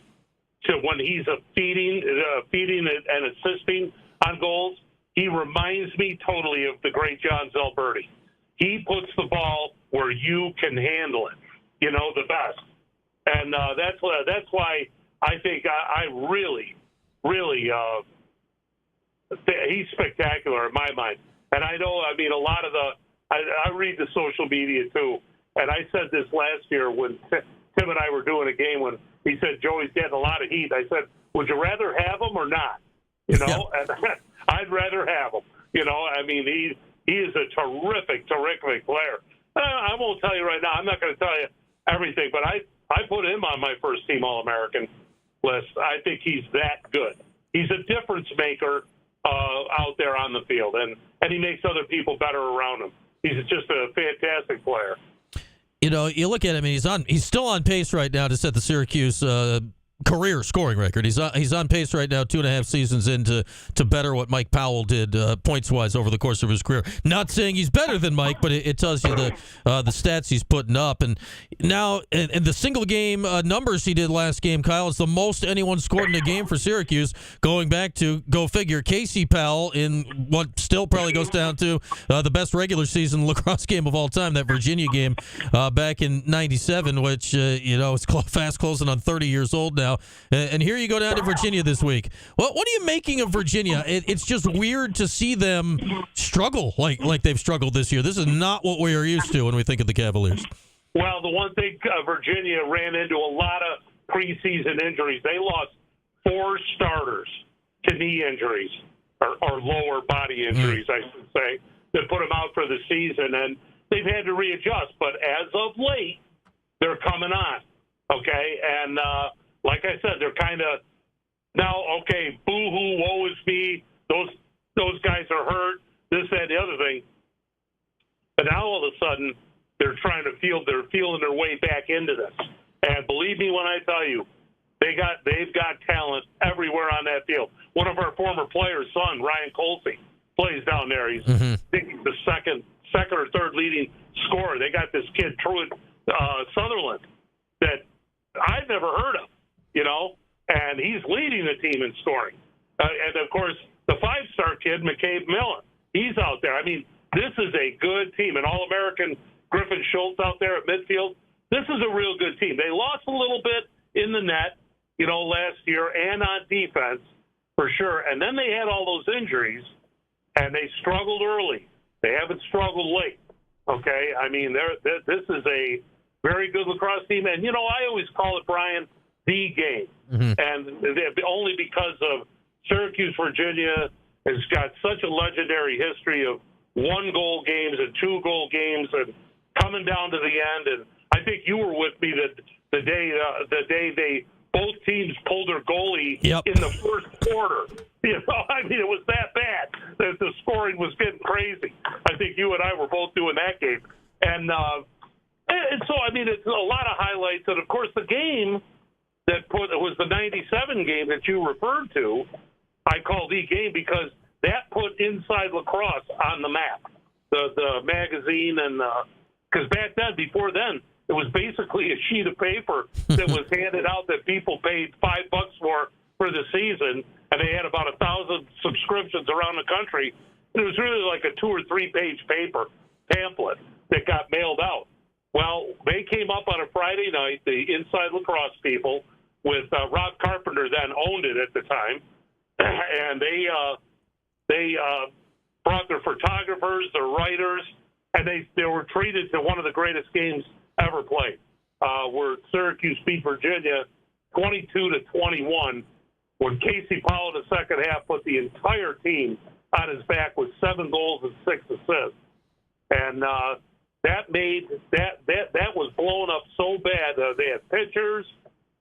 to when he's feeding and assisting on goals, he reminds me totally of the great John Zalberti. He puts the ball where you can handle it, the best. And that's why I think I really he's spectacular in my mind. And I know, I mean, a lot of I read the social media too. And I said this last year when Tim and I were doing a game when he said Joey's getting a lot of heat. I said, would you rather have him or not? And I'd rather have him. I mean, he is a terrific player. I won't tell you right now. I'm not going to tell you everything, but I put him on my first team All-American list. I think he's that good. He's a difference maker out there on the field, and he makes other people better around him. He's just a fantastic player. You look at him, and he's still on pace right now to set the Syracuse career scoring record. He's on pace right now, 2.5 seasons in to better what Mike Powell did points wise over the course of his career. Not saying he's better than Mike, but it tells you the stats he's putting up. And now, in the single game numbers he did last game, Kyle, it's the most anyone scored in a game for Syracuse. Going back to, go figure, Casey Powell in what still probably goes down to the best regular season lacrosse game of all time, that Virginia game back in '97, which is fast closing on 30 years old now. And here you go down to Virginia this week. What are you making of Virginia? It's just weird to see them struggle like they've struggled this year. This is not what we are used to when we think of the Cavaliers. Well, the one thing, Virginia ran into a lot of preseason injuries. They lost 4 starters to knee injuries or lower body injuries, I should say, that put them out for the season. And they've had to readjust. But as of late, they're coming on, okay? And like I said, they're kind of now, okay, boo-hoo, woe is me. Those guys are hurt, this, that, the other thing. But now all of a sudden, they're feeling their way back into this. And believe me when I tell you, they've got talent everywhere on that field. One of our former players' son, Ryan Colsey, plays down there. He's I think he's the second or third leading scorer. They got this kid, Truett Sutherland, that I've never heard of. And he's leading the team in scoring. And, of course, the 5-star kid, McCabe Millen, he's out there. I mean, this is a good team. An All-American Griffin Schultz out there at midfield. This is a real good team. They lost a little bit in the net, last year and on defense, for sure. And then they had all those injuries, and they struggled early. They haven't struggled late, okay? I mean, this is a very good lacrosse team. And, I always call it, Brian, the game. And only because of Syracuse, Virginia has got such a legendary history of 1-goal games and 2-goal games and coming down to the end. And I think you were with me the day they both teams pulled their goalie in the first quarter. I mean, it was that bad that the scoring was getting crazy. I think you and I were both doing that game. And so, I mean, it's a lot of highlights. And, of course, the game it was the 97 game that you referred to, I call the game because that put inside lacrosse on the map. the magazine, and because back then, before then, it was basically a sheet of paper that was handed out that people paid $5 for the season, and they had about 1,000 subscriptions around the country. It was really like a 2 or 3 page paper pamphlet that got mailed out. Well, they came up on a Friday night, the Inside Lacrosse people, with Rob Carpenter then owned it at the time, and they brought their photographers, their writers, and they were treated to one of the greatest games ever played, where Syracuse beat Virginia 22-21, when Casey Powell in the second half put the entire team on his back with 7 goals and 6 assists, and that was blown up so bad. They had pitchers,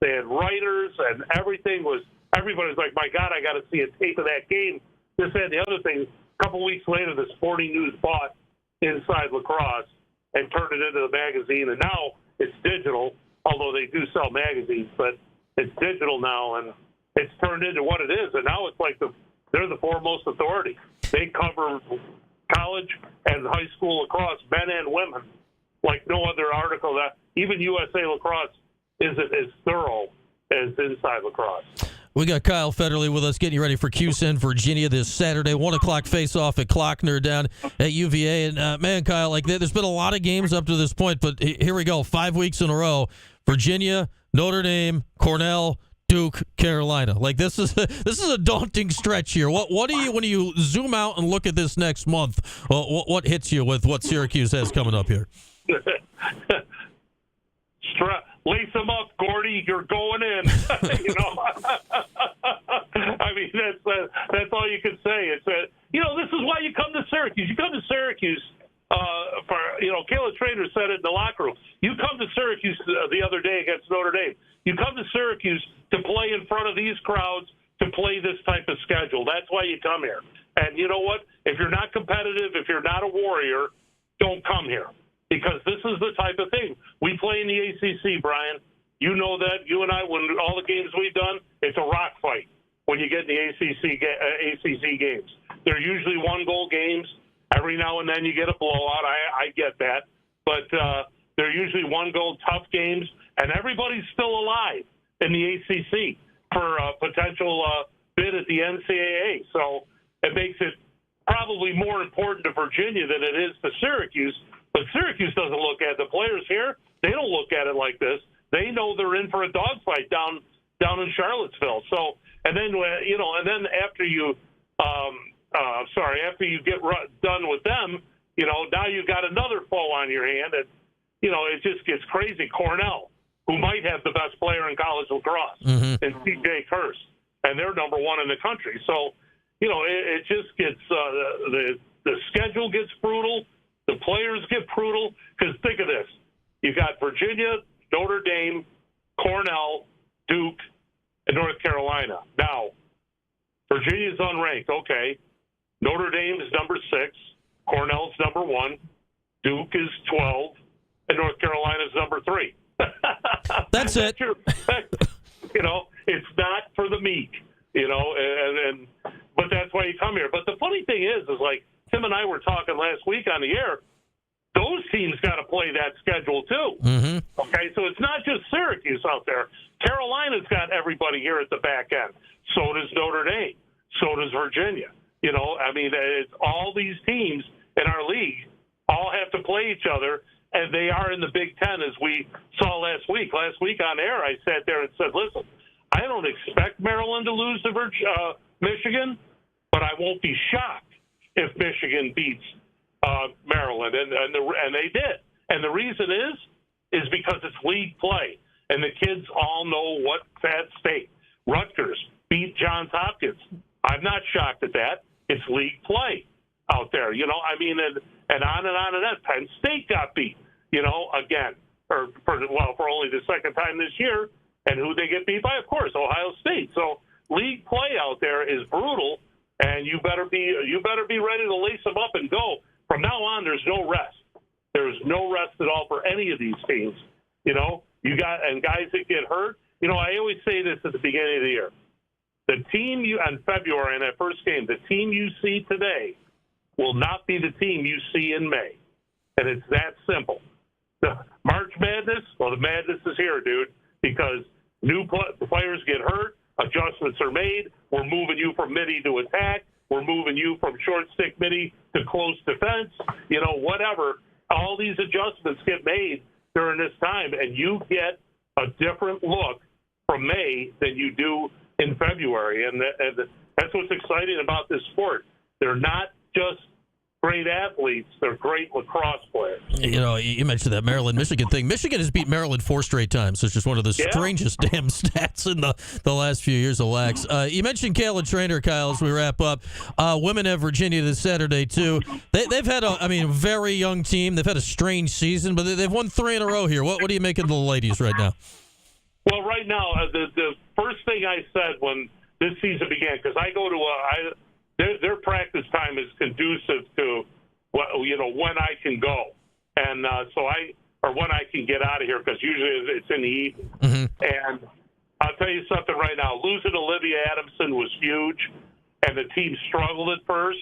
they had writers, and everybody's like, my God, I got to see a tape of that game. This and the other thing. A couple weeks later, the Sporting News bought Inside Lacrosse and turned it into the magazine, and now it's digital, although they do sell magazines, but it's digital now, and it's turned into what it is, and now it's like they're the foremost authority. They cover college and high school lacrosse, men and women, like no other article. That even USA Lacrosse isn't as thorough as Inside Lacrosse. We got Kyle Federley with us, getting you ready for QCen Virginia this Saturday. 1 o'clock face-off at Klockner down at UVA. And, man, Kyle, like there's been a lot of games up to this point, but here we go, 5 weeks in a row. Virginia, Notre Dame, Cornell, Duke, Carolina. Like this is a daunting stretch here. What do you, when you zoom out and look at this next month, what hits you with what Syracuse has coming up here? Lace them up, Gordy. You're going in. I mean, that's all you can say. It's this is why you come to Syracuse. You come to Syracuse for Kayla Trainer said it in the locker room. You come to Syracuse the other day against Notre Dame. You come to Syracuse to play in front of these crowds, to play this type of schedule. That's why you come here. And you know what? If you're not competitive, if you're not a warrior, don't come here. Because this is the type of thing. We play in the ACC, Brian. You know that. You and I, when all the games we've done, it's a rock fight when you get in the ACC games. They're usually 1-goal games. Every now and then you get a blowout. I get that. But they're usually 1-goal tough games, and everybody's still alive in the ACC for a potential bid at the NCAA. So it makes it probably more important to Virginia than it is to Syracuse. But Syracuse doesn't look at it. The players here, they don't look at it like this. They know they're in for a dogfight down in Charlottesville. So, and then and then after you get done with them, now you've got another foe on your hand, and it just gets crazy. Cornell, who might have the best player in college lacrosse, and C.J. Kurse, and they're number 1 in the country. So, it just gets the schedule gets brutal. The players get brutal because think of this. You got Virginia, Notre Dame, Cornell, Duke, and North Carolina. Now, Virginia's unranked. Okay. Notre Dame is number 6. Cornell's number 1. Duke is 12. And North Carolina's number 3. That's it. It's not for the meek, but that's why you come here. But the funny thing is like, Tim and I were talking last week on the air. Those teams got to play that schedule too. Mm-hmm. Okay, so it's not just Syracuse out there. Carolina's got everybody here at the back end. So does Notre Dame. So does Virginia. It's all these teams in our league all have to play each other, and they are in the Big Ten, as we saw last week. Last week on air, I sat there and said, "Listen, I don't expect Maryland to lose to Michigan, but I won't be shocked if Michigan beats Maryland," and they did. And the reason is because it's league play, and the kids all know what's at stake. Rutgers beat Johns Hopkins. I'm not shocked at that. It's league play out there, and on and on and on. Penn State got beat, again, or for only the second time this year. And who they get beat by? Of course, Ohio State. So league play out there is brutal. And you better be ready to lace them up and go. From now on, there's no rest. There's no rest at all for any of these teams. You got and guys that get hurt. I always say this at the beginning of the year. The team in February in that first game, the team you see today will not be the team you see in May. And it's that simple. The March Madness, well, the madness is here, dude, because new players get hurt, adjustments are made. We're moving you from midi to attack. We're moving you from short stick midi to close defense, whatever. All these adjustments get made during this time, and you get a different look from May than you do in February. And that's what's exciting about this sport. They're not just great athletes, they're great lacrosse players. You mentioned that Maryland-Michigan thing. Michigan has beat Maryland 4 straight times. It's just one of the strangest damn stats in the last few years of Lax. You mentioned Kayla Trainer, Kyle, as we wrap up. Women have Virginia this Saturday, too. They've had a very young team. They've had a strange season, but they've won 3 in a row here. What do you make of the ladies right now? Well, right now, the first thing I said when this season began, because I go to their practice time is conducive to when I can go, and when I can get out of here, because usually it's in the evening. Mm-hmm. And I'll tell you something right now: losing Olivia Adamson was huge, and the team struggled at first.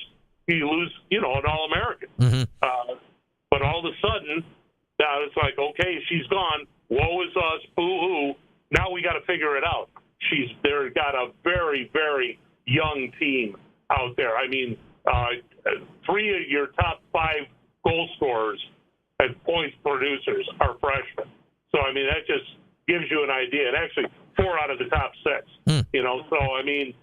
You lose, an All-American, but all of a sudden, now it's like, okay, she's gone. Woe is us, boo-hoo. Now we got to figure it out. They've got a very, very young team out there. I mean, 3 of your top 5 goal scorers and points producers are freshmen. So, I mean, that just gives you an idea. And actually, 4 out of the top 6. So, I mean,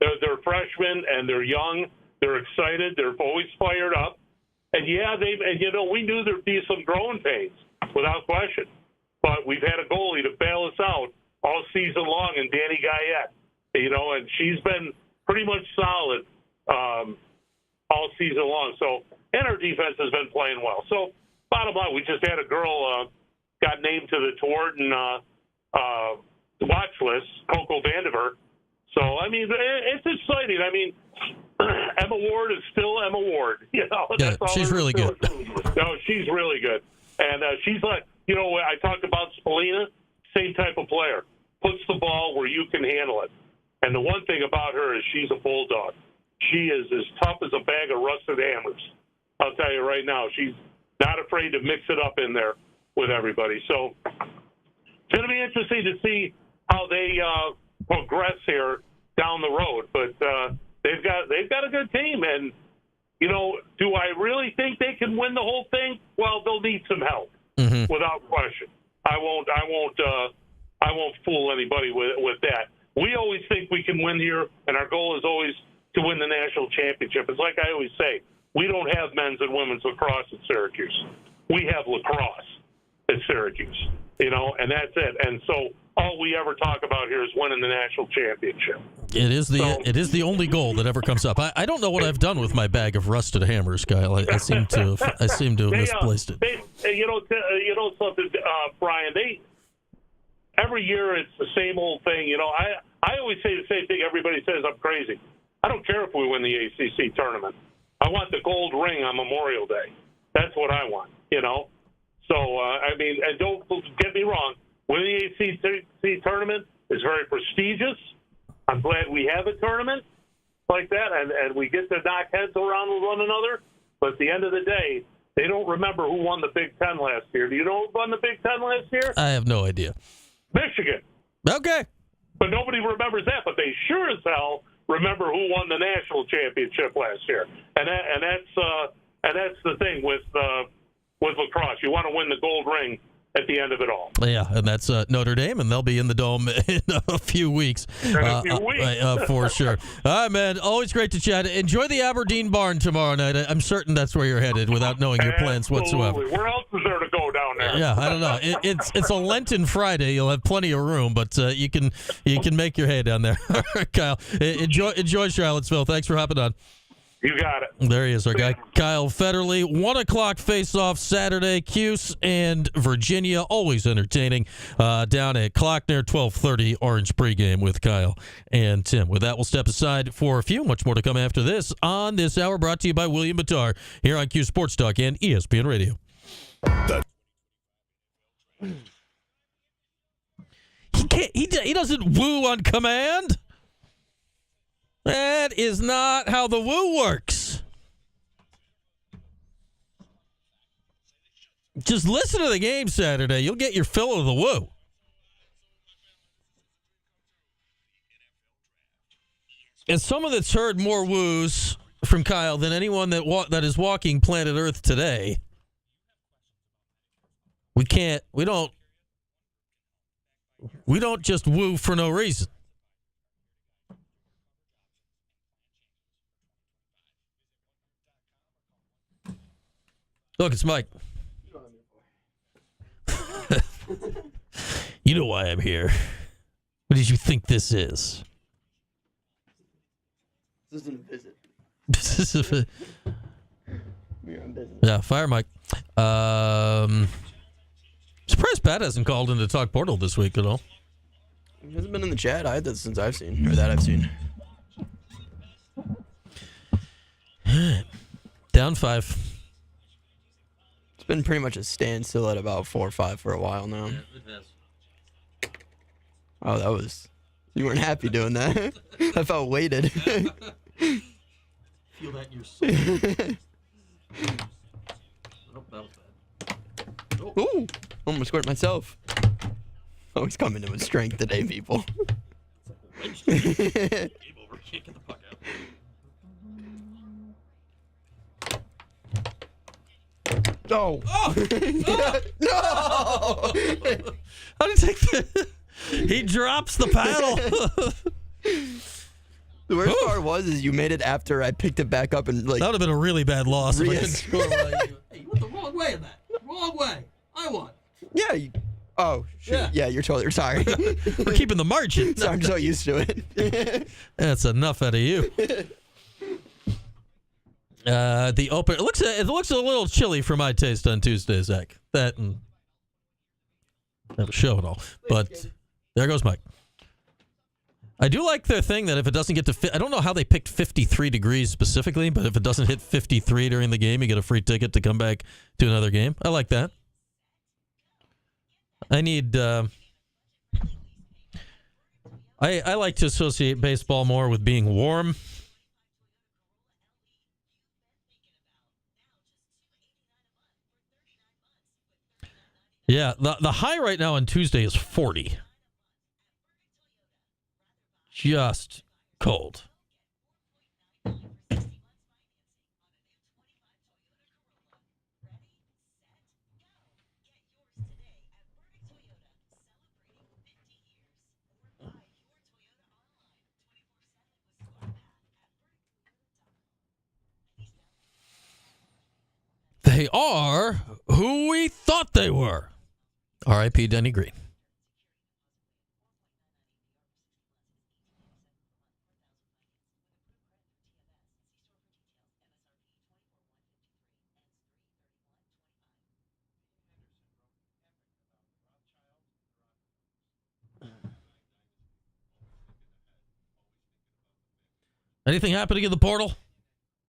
they're freshmen and they're young. They're excited. They're always fired up. And, we knew there'd be some growing pains, without question. But we've had a goalie to bail us out all season long, and Danny Guyette, and she's been pretty much solid all season long. So, and our defense has been playing well. So, bottom line, we just had a girl got named to the Thornton watch list, Coco Vandiver. So, I mean, it's exciting. I mean, Emma Ward is still Emma Ward. That's all she's really good. No, she's really good. And she's like, I talked about Spalina, same type of player. Puts the ball where you can handle it. And the one thing about her is she's a bulldog. She is as tough as a bag of rusted hammers. I'll tell you right now, she's not afraid to mix it up in there with everybody. So it's going to be interesting to see how they progress here down the road. But they've got a good team, and do I really think they can win the whole thing? Well, they'll need some help, without question. I won't fool anybody with that. We always think we can win here, and our goal is always to win the national championship. It's like I always say, we don't have men's and women's lacrosse at Syracuse. We have lacrosse at Syracuse, and that's it. And so all we ever talk about here is winning the national championship. It is the only goal that ever comes up. I don't know what I've done with my bag of rusted hammers, Kyle. I seem to have misplaced it. Something, Brian. Every year it's the same old thing. I always say the same thing. Everybody says I'm crazy. I don't care if we win the ACC tournament. I want the gold ring on Memorial Day. That's what I want. So I mean, and don't get me wrong. Winning the ACC tournament is very prestigious. I'm glad we have a tournament like that, and we get to knock heads around with one another. But at the end of the day, they don't remember who won the Big Ten last year. Do you know who won the Big Ten last year? I have no idea. Michigan. Okay. But nobody remembers that. But they sure as hell remember who won the national championship last year. And that's the thing with lacrosse. You want to win the gold ring at the end of it all. Yeah, and that's Notre Dame, and they'll be in the Dome in a few weeks. For sure. All right, man. Always great to chat. Enjoy the Aberdeen Barn tomorrow night. I'm certain that's where you're headed without knowing your plans whatsoever. Where else is there to go down there? Yeah, I don't know. It's a Lenten Friday. You'll have plenty of room, but you can make your hay down there. All right, Kyle. Enjoy Charlottesville. Thanks for hopping on. You got it. There he is, our guy, Kyle Federle. 1 o'clock face-off Saturday. Cuse and Virginia, always entertaining. Down at Klockner, 12:30, Orange pregame with Kyle and Tim. With that, we'll step aside for a few. Much more to come after this on this hour, brought to you by William Battar here on Q Sports Talk and ESPN Radio. He doesn't woo on command. That is not how the woo works. Just listen to the game Saturday. You'll get your fill of the woo. As someone that's heard more woos from Kyle than anyone that is walking planet Earth today, we don't just woo for no reason. Look, it's Mike. You know why I'm here. What did you think this is? This isn't a visit. This is a... We're on business. Yeah, fire Mike. Surprised Pat hasn't called in to talk Portal this week at all. He hasn't been in the chat either since I've seen, or that I've seen. Down 5. It's been pretty much a standstill at about 4 or 5 for a while now. Yeah, it has. Oh, that was... You weren't happy doing that. I felt weighted. Feel that in your soul. Oh, that was bad. Oh. Ooh! Almost scored myself. Oh, he's coming to his strength today, people. It's like a wedge. Game over. Can't get the puck out. No! Oh! No! How did he take the... He drops the paddle. The worst part is you made it after I picked it back up and like. That would have been a really bad loss if I couldn't score. Hey, you went the wrong way in that. Wrong way. I won. Yeah. Oh, shoot. Yeah, you're totally sorry. We're keeping the margin. So I'm so used to it. That's enough out of you. The open. It looks a little chilly for my taste on Tuesday, Zach. That and that'll show it all. But there goes Mike. I do like their thing that if it doesn't get to I don't know how they picked 53 degrees specifically, but if it doesn't hit 53 during the game, you get a free ticket to come back to another game. I like that. I need I like to associate baseball more with being warm. Yeah, the high right now on Tuesday is 40. Just cold. They are who we thought they were. R.I.P. Denny Green. Anything happening in the portal?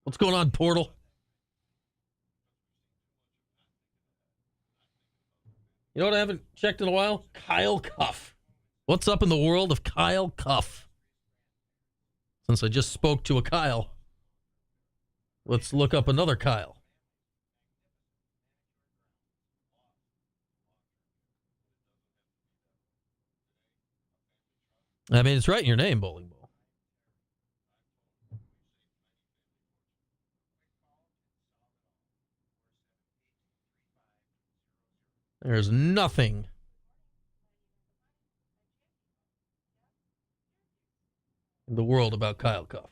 What's going on, portal? You know what I haven't checked in a while? Kyle Cuff. What's up in the world of Kyle Cuff? Since I just spoke to a Kyle, let's look up another Kyle. I mean, it's right in your name, Bowling Ball. There's nothing in the world about Kyle Cuff.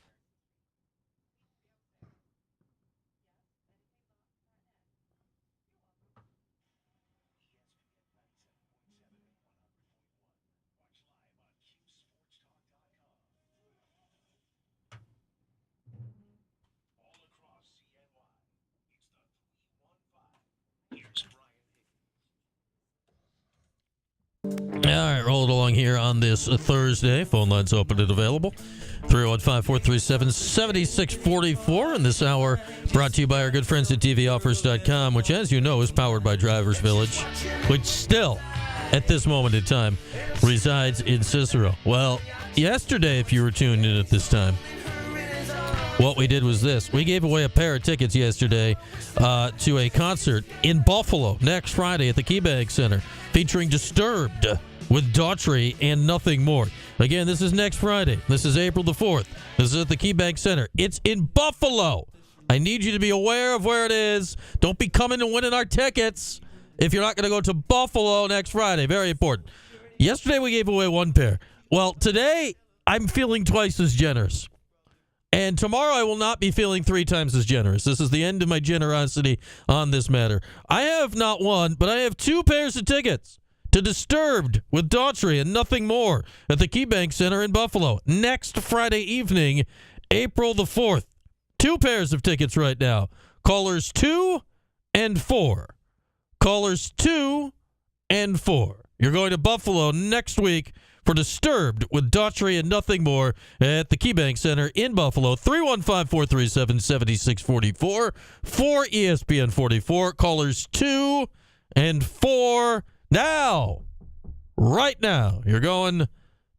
All right, roll it along here on this Thursday. Phone lines open and available. 315-437-7644. And this hour brought to you by our good friends at TVOffers.com, which, as you know, is powered by Drivers Village, which still, at this moment in time, resides in Cicero. Well, yesterday, if you were tuned in at this time, what we did was this. We gave away a pair of tickets yesterday to a concert in Buffalo next Friday at the KeyBank Center featuring Disturbed with Daughtry and Nothing More. Again, this is next Friday. This is April the 4th. This is at the KeyBank Center. It's in Buffalo. I need you to be aware of where it is. Don't be coming and winning our tickets if you're not going to go to Buffalo next Friday. Very important. Yesterday we gave away one pair. Well, today I'm feeling twice as generous. And tomorrow I will not be feeling 3 times as generous. This is the end of my generosity on this matter. I have not one, but I have 2 pairs of tickets to Disturbed with Daughtry and Nothing More at the KeyBank Center in Buffalo next Friday evening, April the 4th. 2 pairs of tickets right now. Callers 2 and 4. Callers 2 and 4. You're going to Buffalo next week for Disturbed with Daughtry and Nothing More at the KeyBank Center in Buffalo. 315-437-7644 for ESPN 44. Callers 2 and 4 now. Right now. You're going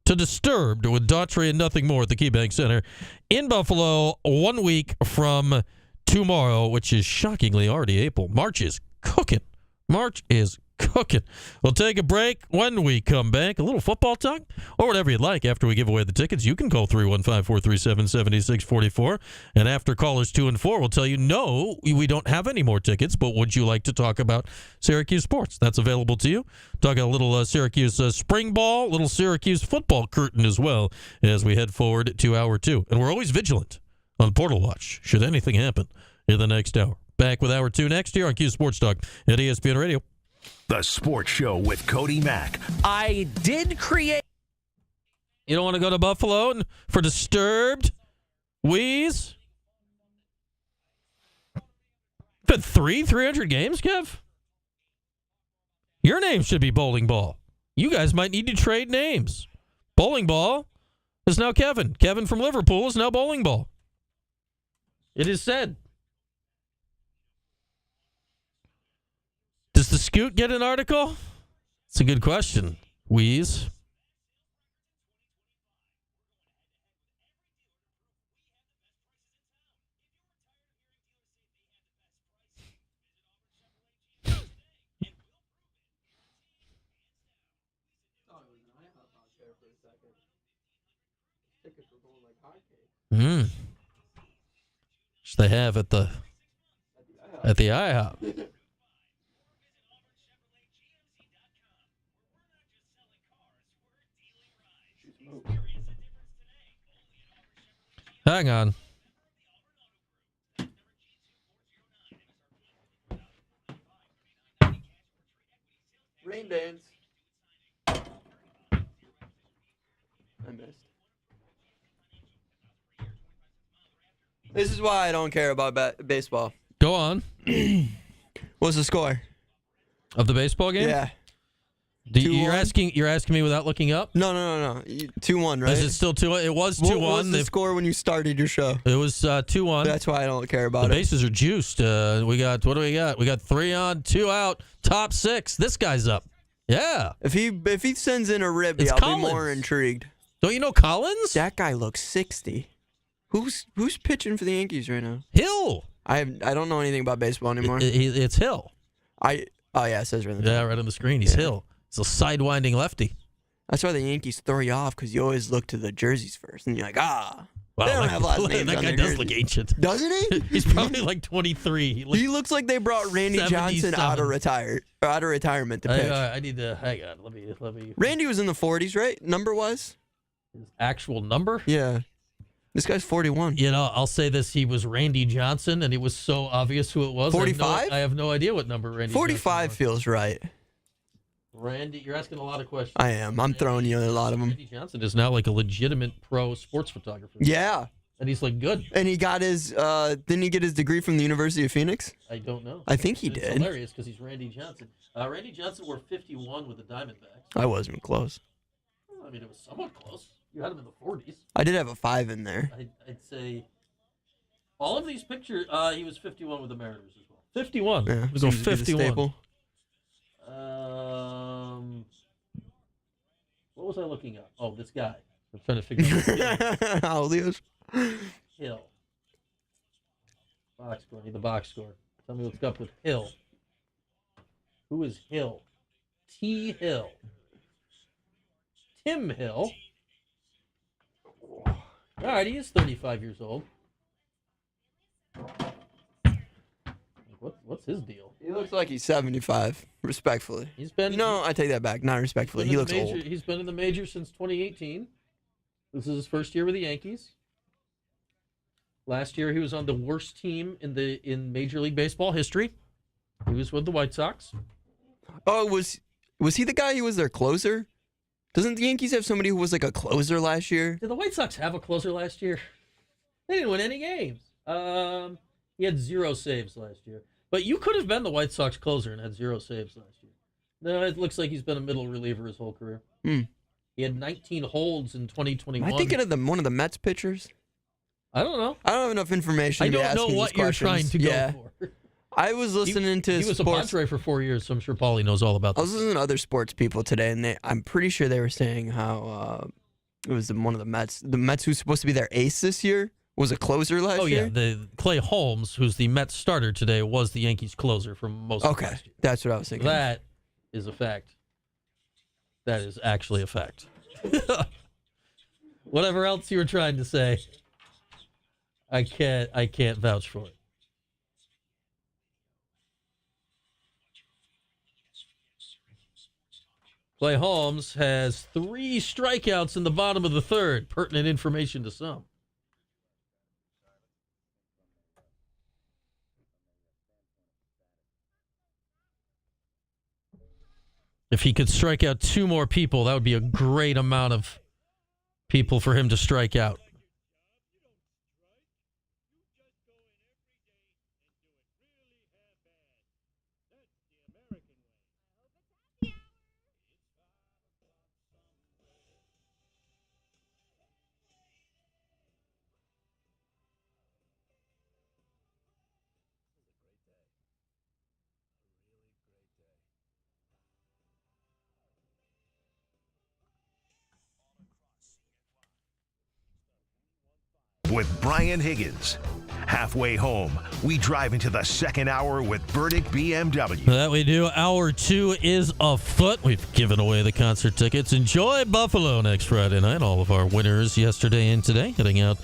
to Disturbed with Daughtry and Nothing More at the KeyBank Center in Buffalo 1 week from tomorrow, which is shockingly already April. March is cooking. March is cooking. We'll take a break. When we come back, a little football talk or whatever you'd like. After we give away the tickets, you can call 315-437-7644. And after callers 2 and 4, we'll tell you, no, we don't have any more tickets, but would you like to talk about Syracuse sports? That's available to you. Talking a little Syracuse spring ball, little Syracuse football curtain as well as we head forward to hour 2. And we're always vigilant on Portal Watch should anything happen in the next hour. Back with hour 2 next year on Q Sports Talk at ESPN Radio. The Sports Show with Cody Mack. I did create. You don't want to go to Buffalo for Disturbed? Wheeze? Been 300 games, Kev? Your name should be Bowling Ball. You guys might need to trade names. Bowling Ball is now Kevin. Kevin from Liverpool is now Bowling Ball. It is said. Does the Scoot get an article? It's a good question. Wheeze. Which they have at the IHOP. Hang on. Rain dance. I missed. This is why I don't care about baseball. Go on. What's the score of the baseball game? Yeah. You're asking me without looking up? No. 2-1, right? Is it still 2-1? It was 2-1. What was the score when you started your show? It was 2-1. That's why I don't care about the bases are juiced. What do we got? We got 3 on, 2 out, top 6. This guy's up. Yeah. If he sends in a ribby, It's I'll Collins. be more intrigued. Don't you know Collins? That guy looks 60. Who's pitching for the Yankees right now? Hill. I don't know anything about baseball anymore. It's Hill. Oh yeah, it says right there. Yeah, right on the screen. He's Hill. He's a sidewinding lefty. That's why the Yankees throw you off, because you always look to the jerseys first, and you're like, Wow, they don't have last names that on guy their does jerseys. look ancient. Doesn't he? He's probably like 23. He looks like they brought Randy Johnson out of retirement to pitch. I need to hang on. Let me. Randy was in the 40s, right? Number was his actual number. Yeah. This guy's 41. You know, I'll say this: he was Randy Johnson, and it was so obvious who it was. 45? I have no idea what number Randy. 45 feels right. Randy, you're asking a lot of questions. I am. I'm throwing you a lot of them. Randy Johnson is now like a legitimate pro sports photographer. Yeah. And he's like good. And he got his, didn't he get his degree from the University of Phoenix? I don't know. I think he It's did. hilarious because he's Randy Johnson. Randy Johnson wore 51 with the Diamondbacks. I wasn't close. Well, I mean, it was somewhat close. You had him in the 40s. I did have a 5 in there. I'd say all of these pictures, he was 51 with the Mariners as well. 51. Yeah, We go seems to be the 51. staple. What was I looking at? Oh, this guy. I'm trying to figure out. How old he is? Hill. Box score. I need the box score. Tell me what's up with Hill. Who is Hill? T. Hill. Tim Hill. All right, he is 35 years old. What's his deal? He looks like he's 75, respectfully. He's been. No, I take that back. Not respectfully. He looks old. He's been in the major since 2018. This is his first year with the Yankees. Last year, he was on the worst team in Major League Baseball history. He was with the White Sox. Oh, was he the guy who was their closer? Doesn't the Yankees have somebody who was like a closer last year? Did the White Sox have a closer last year? They didn't win any games. He had 0 saves last year. But you could have been the White Sox closer and had 0 saves last year. No, it looks like he's been a middle reliever his whole career. He had 19 holds in 2021. Am I thinking of one of the Mets pitchers? I don't know. I don't have enough information I to be don't know asking what these you're questions. trying to go for. I was listening to He was sports. a Padre for 4 years, so I'm sure Paulie knows all about I this. was listening to other sports people today, and I'm pretty sure they were saying how it was one of the Mets. The Mets, who's supposed to be their ace this year, was a closer last year. Oh, yeah. Clay Holmes, who's the Mets starter today, was the Yankees closer for most of last year. That's what I was thinking. That is a fact. That is actually a fact. Whatever else you were trying to say, I can't vouch for it. Clay Holmes has 3 strikeouts in the bottom of the third. Pertinent information to some. If he could strike out 2 more people, that would be a great amount of people for him to strike out. With Brian Higgins. Halfway home, we drive into the second hour with Burdick BMW. That we do. Hour 2 is afoot. We've given away the concert tickets. Enjoy Buffalo next Friday night. All of our winners yesterday and today heading out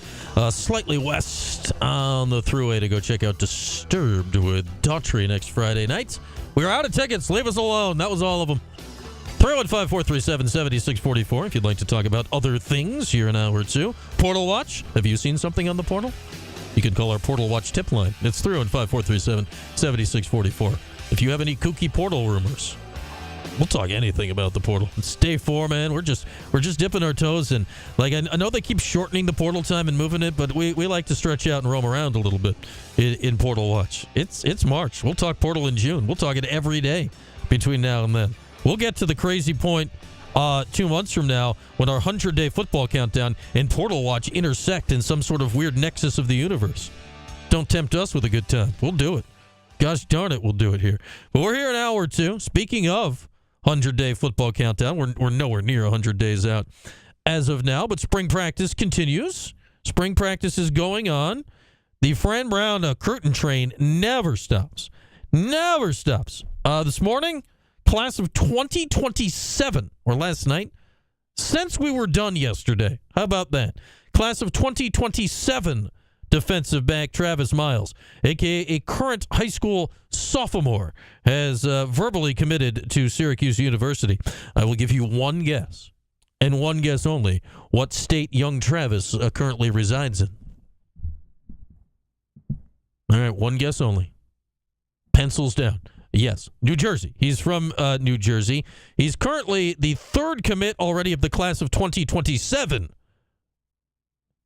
slightly west on the thruway to go check out Disturbed with Daughtry next Friday night. We're out of tickets. Leave us alone. That was all of them. 315-437-7644 if you'd like to talk about other things here in hour 2. Portal Watch. Have you seen something on the portal? You can call our Portal Watch tip line. It's 315-437-7644. If you have any kooky portal rumors, we'll talk anything about the portal. It's day 4, man. We're just dipping our toes in. Like, I know they keep shortening the portal time and moving it, but we like to stretch out and roam around a little bit in Portal Watch. It's March. We'll talk portal in June. We'll talk it every day between now and then. We'll get to the crazy point 2 months from now when our 100-day football countdown and Portal Watch intersect in some sort of weird nexus of the universe. Don't tempt us with a good time. We'll do it. Gosh darn it, we'll do it here. But we're here in hour 2. Speaking of 100-day football countdown, we're nowhere near 100 days out as of now, but spring practice continues. Spring practice is going on. The Fran Brown Cruton train never stops. Never stops. This morning, class of 2027, or last night, since we were done yesterday. How about that? Class of 2027 defensive back Travis Miles, a.k.a. a current high school sophomore, has verbally committed to Syracuse University. I will give you one guess, and one guess only, what state young Travis currently resides in. All right, one guess only. Pencils down. Yes, New Jersey. He's from New Jersey. He's currently the 3rd commit already of the class of 2027.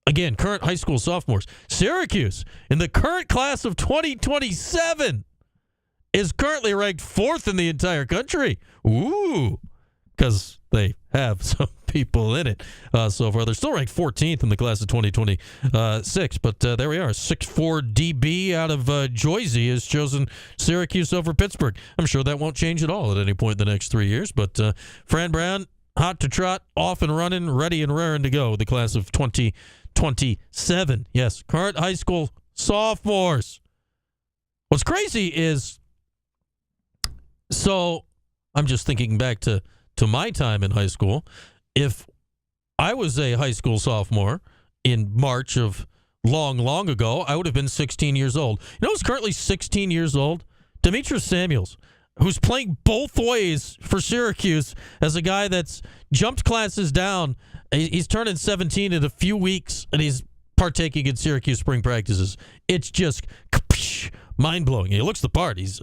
Again, current high school sophomores. Syracuse, in the current class of 2027, is currently ranked 4th in the entire country. Ooh, because they have some people in it so far. They're still ranked 14th in the class of 2026, but there we are. 6'4" DB out of Jersey has chosen Syracuse over Pittsburgh. I'm sure that won't change at all at any point in the next 3 years, but Fran Brown, hot to trot, off and running, ready and raring to go, the class of 2027. Yes, current high school sophomores. What's crazy is, so I'm just thinking back to my time in high school. If I was a high school sophomore in March of long ago, I would have been 16 years old. You know who's currently 16 years old? Demetrius Samuels, who's playing both ways for Syracuse as a guy that's jumped classes down. He's turning 17 in a few weeks, and he's partaking in Syracuse spring practices. It's just mind-blowing. He looks the part. He's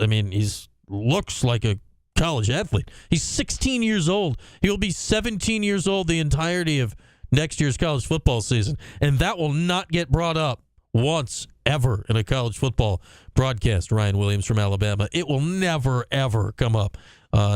looks like a college athlete. He's 16 years old. He'll be 17 years old the entirety of next year's college football season, and that will not get brought up once ever in a college football broadcast. Ryan Williams from Alabama. It will never, ever come up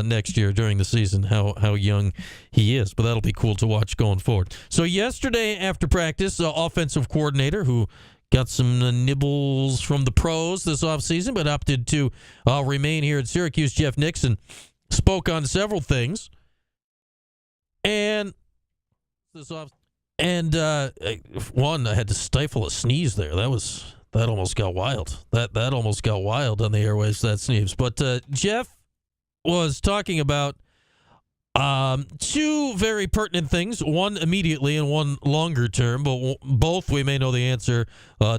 next year during the season, how young he is, but that'll be cool to watch going forward. So yesterday after practice, offensive coordinator who got some nibbles from the pros this offseason, but opted to remain here at Syracuse, Jeff Nixon, spoke on several things. And one, I had to stifle a sneeze there. That almost got wild. That almost got wild on the airwaves, that sneeze. But Jeff was talking about two very pertinent things, one immediately and one longer term, but both we may know the answer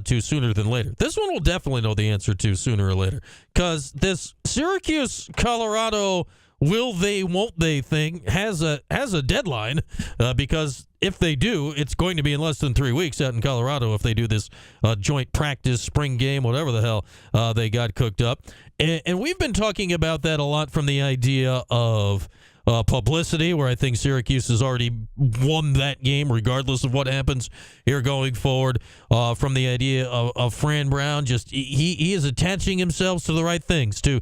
to sooner than later. This one we'll definitely know the answer to sooner or later, because this Syracuse, Colorado, will they, won't they thing has a deadline, because if they do, it's going to be in less than 3 weeks out in Colorado if they do this joint practice, spring game, whatever the hell they got cooked up. And we've been talking about that a lot from the idea of publicity, where I think Syracuse has already won that game regardless of what happens here going forward, from the idea of Fran Brown. Just he is attaching himself to the right things, to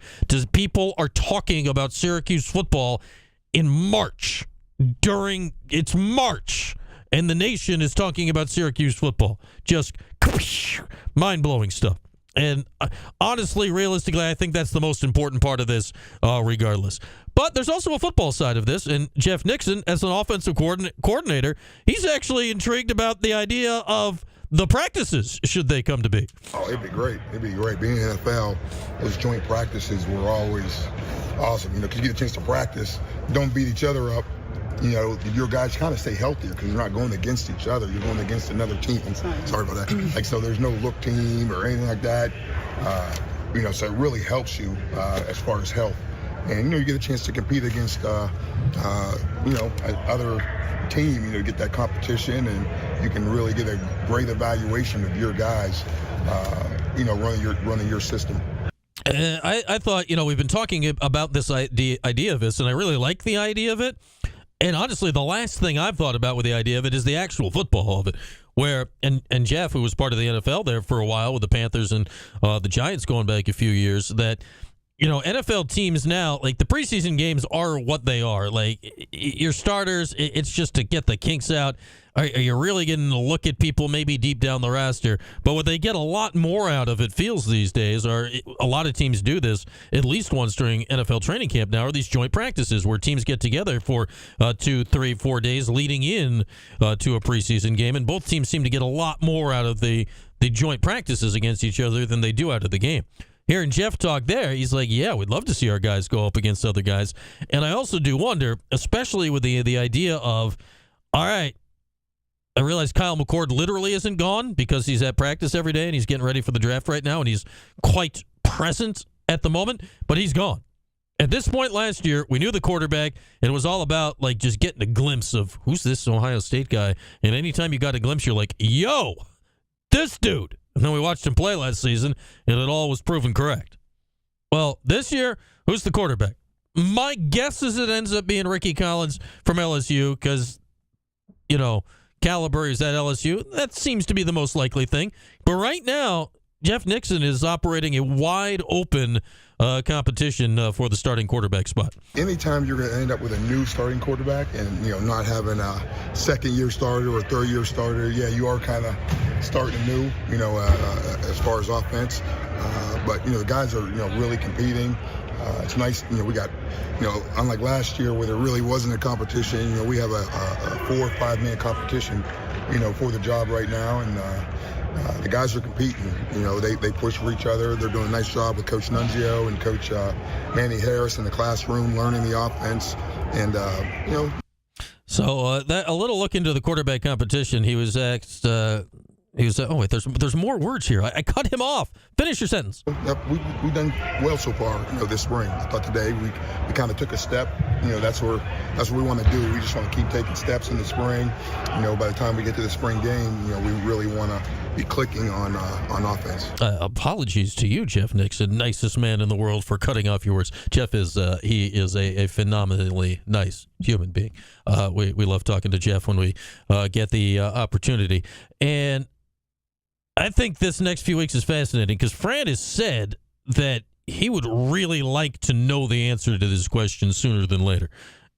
people are talking about Syracuse football in March, during it's March, and the nation is talking about Syracuse football. Just mind-blowing stuff. And honestly, realistically, I think that's the most important part of this, regardless. But there's also a football side of this, and Jeff Nixon, as an offensive coordinator, he's actually intrigued about the idea of the practices, should they come to be. Oh, it'd be great. It'd be great. Being in the NFL, those joint practices were always awesome, because you get a chance to practice, don't beat each other up. Your guys kind of stay healthier because you're not going against each other. You're going against another team. Sorry about that. So there's no look team or anything like that. So it really helps you as far as health. And, you get a chance to compete against, other team, get that competition, and you can really get a great evaluation of your guys, running your system. I thought, we've been talking about this idea of this, and I really like the idea of it. And honestly, the last thing I've thought about with the idea of it is the actual football of it, where, and Jeff, who was part of the NFL there for a while with the Panthers and the Giants going back a few years, that, NFL teams now, like, the preseason games are what they are. Like, your starters, it's just to get the kinks out. Are you really getting to look at people maybe deep down the roster? But what they get a lot more out of, it feels these days, are a lot of teams do this at least once during NFL training camp now, are these joint practices where teams get together for 2, 3, 4 days leading in to a preseason game. And both teams seem to get a lot more out of the joint practices against each other than they do out of the game. Hearing Jeff talk there, he's like, yeah, we'd love to see our guys go up against other guys. And I also do wonder, especially with the idea of, all right, I realize Kyle McCord literally isn't gone because he's at practice every day and he's getting ready for the draft right now, and he's quite present at the moment, but he's gone. At this point last year, we knew the quarterback, and it was all about, like, just getting a glimpse of who's this Ohio State guy. And anytime you got a glimpse, you're like, yo, this dude. And then we watched him play last season, and it all was proven correct. Well, this year, who's the quarterback? My guess is it ends up being Ricky Collins from LSU because, caliber is at LSU. That seems to be the most likely thing. But right now, Jeff Nixon is operating a wide open competition for the starting quarterback spot. Anytime you're going to end up with a new starting quarterback and, not having a second-year starter or third-year starter, yeah, you are kind of starting anew, as far as offense. But, the guys are, really competing. It's nice, we got, unlike last year where there really wasn't a competition, we have a 4 or 5 man competition, for the job right now. And, the guys are competing. You know, they push for each other. They're doing a nice job with Coach Nunzio and Coach Manny Harris in the classroom, learning the offense. And, you know. So that a little look into the quarterback competition. He was asked. Oh wait, there's more words here. I cut him off. Finish your sentence. Yep, we've done well so far. You know, this spring. I thought today we kind of took a step. You know, that's what we want to do. We just want to keep taking steps in the spring. You know, by the time we get to the spring game, you know, we really want to be clicking on offense. Apologies to you, Jeff Nixon, nicest man in the world, for cutting off your words. Jeff is he is a phenomenally nice human being. We love talking to Jeff when we get the opportunity. And I think this next few weeks is fascinating because Fran has said that he would really like to know the answer to this question sooner than later.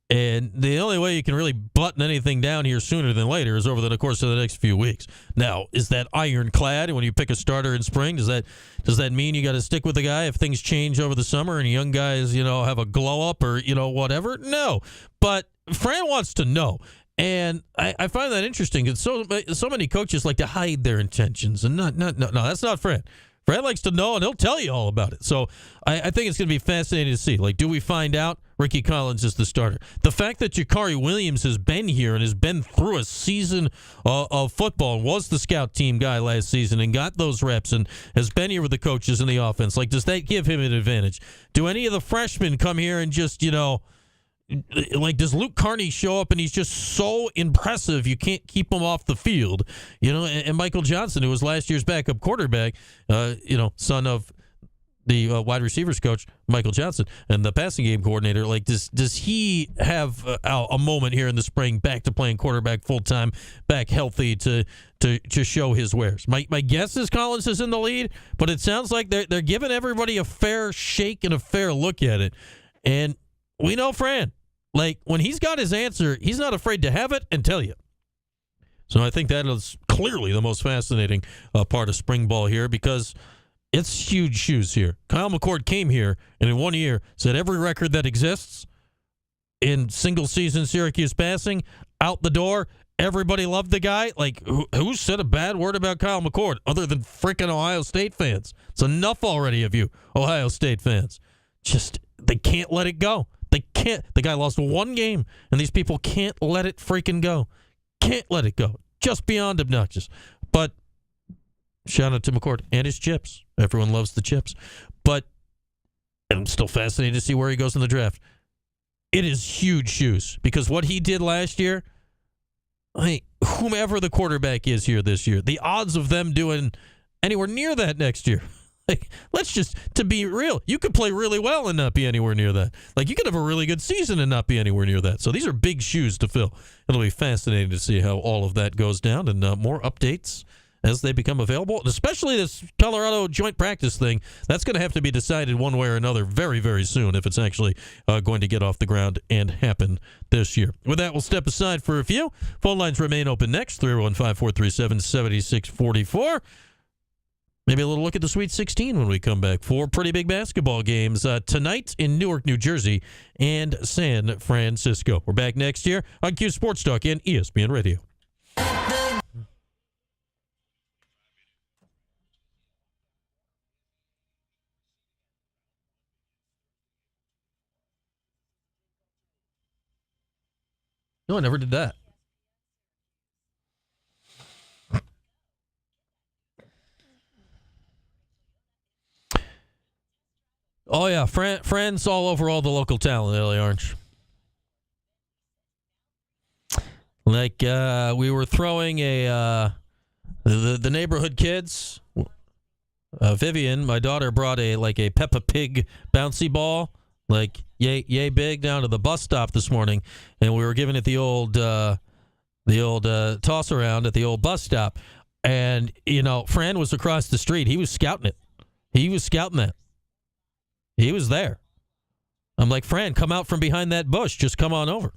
And the only way you can really button anything down here sooner than later is over the course of the next few weeks. Now, is that ironclad? And when you pick a starter in spring, does that mean you got to stick with the guy if things change over the summer and young guys, you know, have a glow up or, you know, whatever? No. But Fran wants to know. And I find that interesting because so many coaches like to hide their intentions. And no, that's not Fran. Fran likes to know, and he'll tell you all about it. So I think it's going to be fascinating to see. Like, do we find out Ricky Collins is the starter? The fact that Jakari Williams has been here and has been through a season of football and was the scout team guy last season and got those reps and has been here with the coaches in the offense, like, does that give him an advantage? Do any of the freshmen come here and just, you know, like, does Luke Carney show up and he's just so impressive you can't keep him off the field? You know, and Michael Johnson, who was last year's backup quarterback, you know, son of the wide receivers coach, Michael Johnson, and the passing game coordinator, like, does he have a moment here in the spring back to playing quarterback full-time, back healthy to show his wares? My guess is Collins is in the lead, but it sounds like they're giving everybody a fair shake and a fair look at it. And we know Fran. Like, when he's got his answer, he's not afraid to have it and tell you. So I think that is clearly the most fascinating part of spring ball here because it's huge shoes here. Kyle McCord came here and in 1 year set every record that exists in single-season Syracuse passing, out the door. Everybody loved the guy. Like, who said a bad word about Kyle McCord other than freaking Ohio State fans? It's enough already of you, Ohio State fans. Just, they can't let it go. They can't. The guy lost one game, and these people can't let it freaking go. Can't let it go. Just beyond obnoxious. But shout out to McCord and his chips. Everyone loves the chips. But I'm still fascinated to see where he goes in the draft. It is huge shoes because what he did last year, whomever the quarterback is here this year, the odds of them doing anywhere near that next year. Like, let's just, to be real, you could play really well and not be anywhere near that. Like, you could have a really good season and not be anywhere near that. So these are big shoes to fill. It'll be fascinating to see how all of that goes down and more updates as they become available. And especially this Colorado joint practice thing, that's going to have to be decided one way or another very, very soon if it's actually going to get off the ground and happen this year. With that, we'll step aside for a few. Phone lines remain open next, 315-437-7644. Maybe a little look at the Sweet 16 when we come back. 4 pretty big basketball games tonight in Newark, New Jersey, and San Francisco. We're back next year on Q Sports Talk and ESPN Radio. No, I never did that. Oh, yeah. Friends all over all the local talent, LA Orange. Like, we were throwing the neighborhood kids. Vivian, my daughter, brought a Peppa Pig bouncy ball, like yay big, down to the bus stop this morning, and we were giving it the old toss around at the old bus stop. And, you know, Fran was across the street. He was scouting it. He was scouting that. He was there. I'm like, Fran, come out from behind that bush. Just come on over.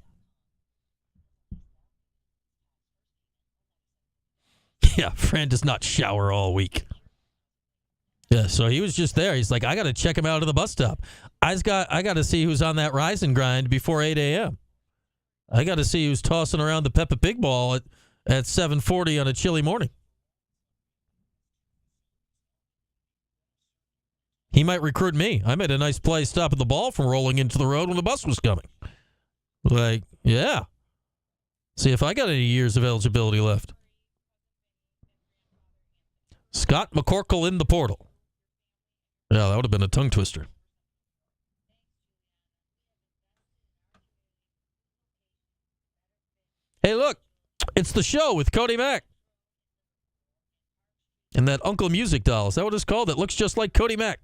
Yeah, Fran does not shower all week. Yeah, so he was just there. He's like, I got to check him out at the bus stop. I got to see who's on that rise and grind before 8 a.m. I got to see who's tossing around the Peppa Pig ball at 7:40 on a chilly morning. He might recruit me. I made a nice play stopping the ball from rolling into the road when the bus was coming. Like, yeah. See if I got any years of eligibility left. Scott McCorkle in the portal. Yeah, that would have been a tongue twister. Hey, look. It's the show with Cody Mack. And that Uncle Music doll. Is that what it's called? It looks just like Cody Mack.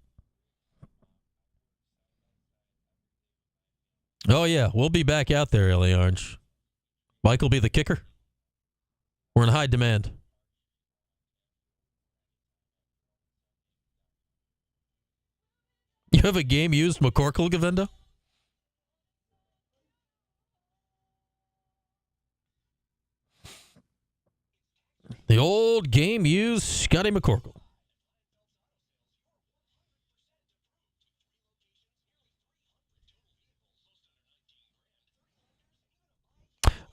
Oh, yeah. We'll be back out there, LA Orange. Mike will be the kicker. We're in high demand. You have a game-used McCorkle, Govenda? The old game-used Scotty McCorkle.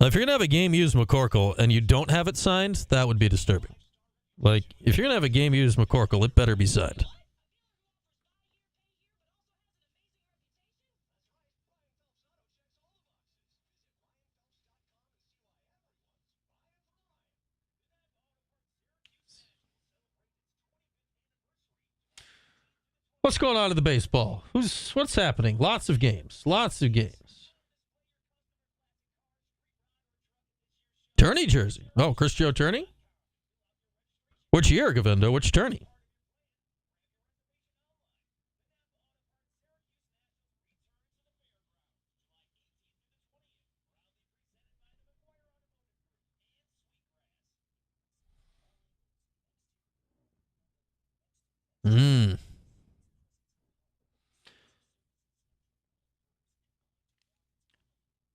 If you're going to have a game-used McCorkle and you don't have it signed, that would be disturbing. Like, if you're going to have a game-used McCorkle, it better be signed. What's going on in the baseball? What's happening? Lots of games. Turney jersey. Oh, Chris Joe Turney? Which year, Govendo? Which Turney?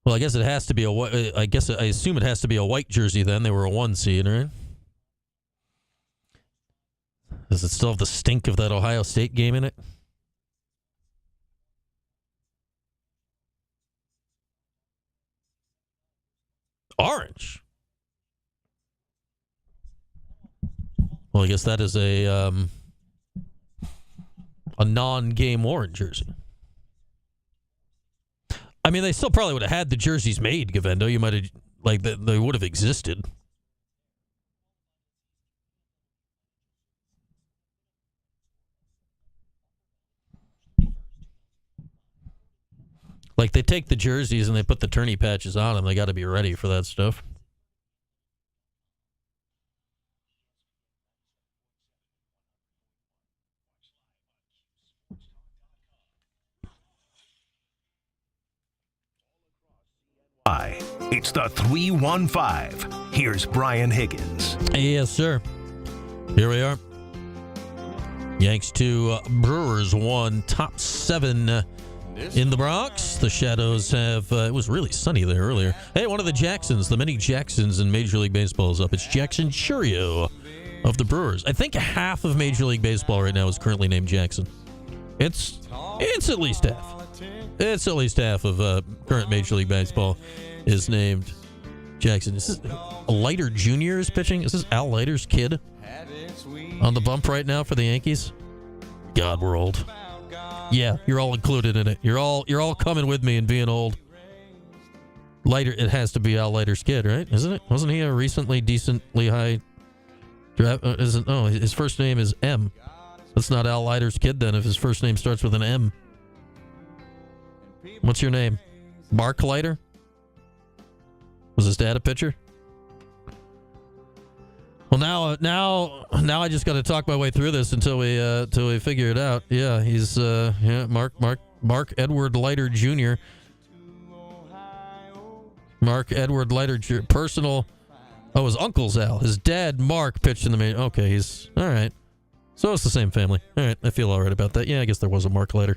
Well, I guess it has to be I assume it has to be a white jersey then. They were a 1 seed, right? Does it still have the stink of that Ohio State game in it? Orange. Well, I guess that is a non-game orange jersey. I mean, they still probably would have had the jerseys made, Govendo. You might have, they would have existed. Like, they take the jerseys and they put the tourney patches on them. They got to be ready for that stuff. It's the 315. Here's Brian Higgins. Yes, sir. Here we are. Yanks 2, Brewers 1, top 7 in the Bronx. The Shadows have, it was really sunny there earlier. Hey, one of the Jacksons, the many Jacksons in Major League Baseball is up. It's Jackson Churio of the Brewers. I think half of Major League Baseball right now is currently named Jackson. It's at least half. It's at least half of current Major League Baseball is named Jackson. Is this Leiter Jr. is pitching? Is this Al Leiter's kid on the bump right now for the Yankees? God, we're old. Yeah, you're all included in it. You're all coming with me and being old. Leiter, it has to be Al Leiter's kid, right? Isn't it? Wasn't he a recently decently high draft? His first name is M. That's not Al Leiter's kid then if his first name starts with an M. What's your name? Mark Leiter? Was his dad a pitcher? Well, now I just got to talk my way through this until we figure it out. Yeah, he's Mark Edward Leiter Jr. Mark Edward Leiter Jr. Personal. Oh, his uncle's Al. His dad Mark pitched in the main. Okay, he's all right. So it's the same family. All right, I feel all right about that. Yeah, I guess there was a Mark Leiter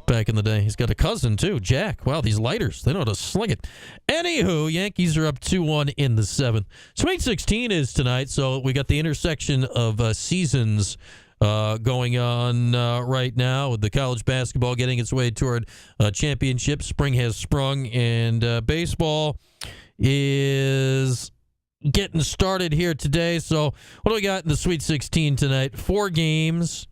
back in the day. He's got a cousin, too, Jack. Wow, these Leiters, they know how to sling it. Anywho, Yankees are up 2-1 in the 7th. Sweet 16 is tonight, so we got the intersection of seasons going on right now with the college basketball getting its way toward championship. Spring has sprung, and baseball is getting started here today. So what do we got in the Sweet 16 tonight? 4 games.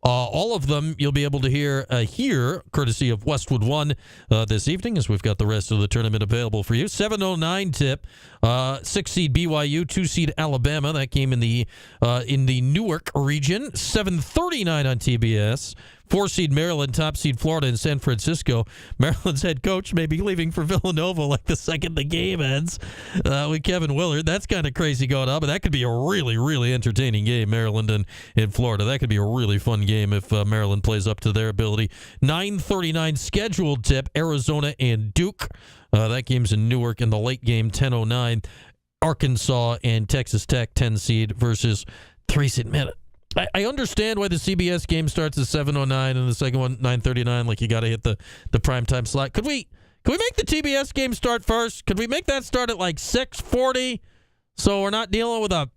All of them you'll be able to hear here, courtesy of Westwood One this evening, as we've got the rest of the tournament available for you. 7:09 tip, 6-seed BYU, 2-seed Alabama. That game in the Newark region. 7:39 on TBS. 4-seed Maryland, top seed Florida in San Francisco. Maryland's head coach may be leaving for Villanova like the second the game ends with Kevin Willard. That's kind of crazy going on, but that could be a really, really entertaining game, Maryland and Florida. That could be a really fun game if Maryland plays up to their ability. 9:39 scheduled tip, Arizona and Duke. That game's in Newark. In the late game, 10:09, Arkansas and Texas Tech, 10-seed versus 3-seed. Man, I understand why the CBS game starts at 7:09 and the second one 9:39. Like, you got to hit the primetime slot. Could we make the TBS game start first? Could we make that start at like 6:40 so we're not dealing with a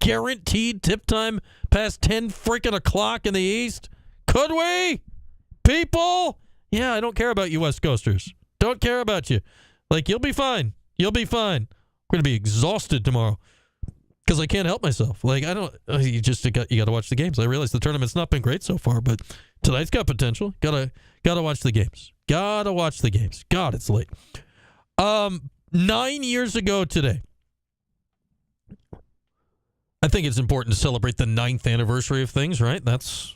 guaranteed tip time past 10 freaking o'clock in the East? Could we? People? Yeah, I don't care about you West Coasters. Don't care about you. Like, you'll be fine. You'll be fine. We're going to be exhausted tomorrow. Because I can't help myself. Like, I don't. You got to watch the games. I realize the tournament's not been great so far, but tonight's got potential. Gotta watch the games. Gotta watch the games. God, it's late. 9 years ago today, I think it's important to celebrate the 9th anniversary of things, right? That's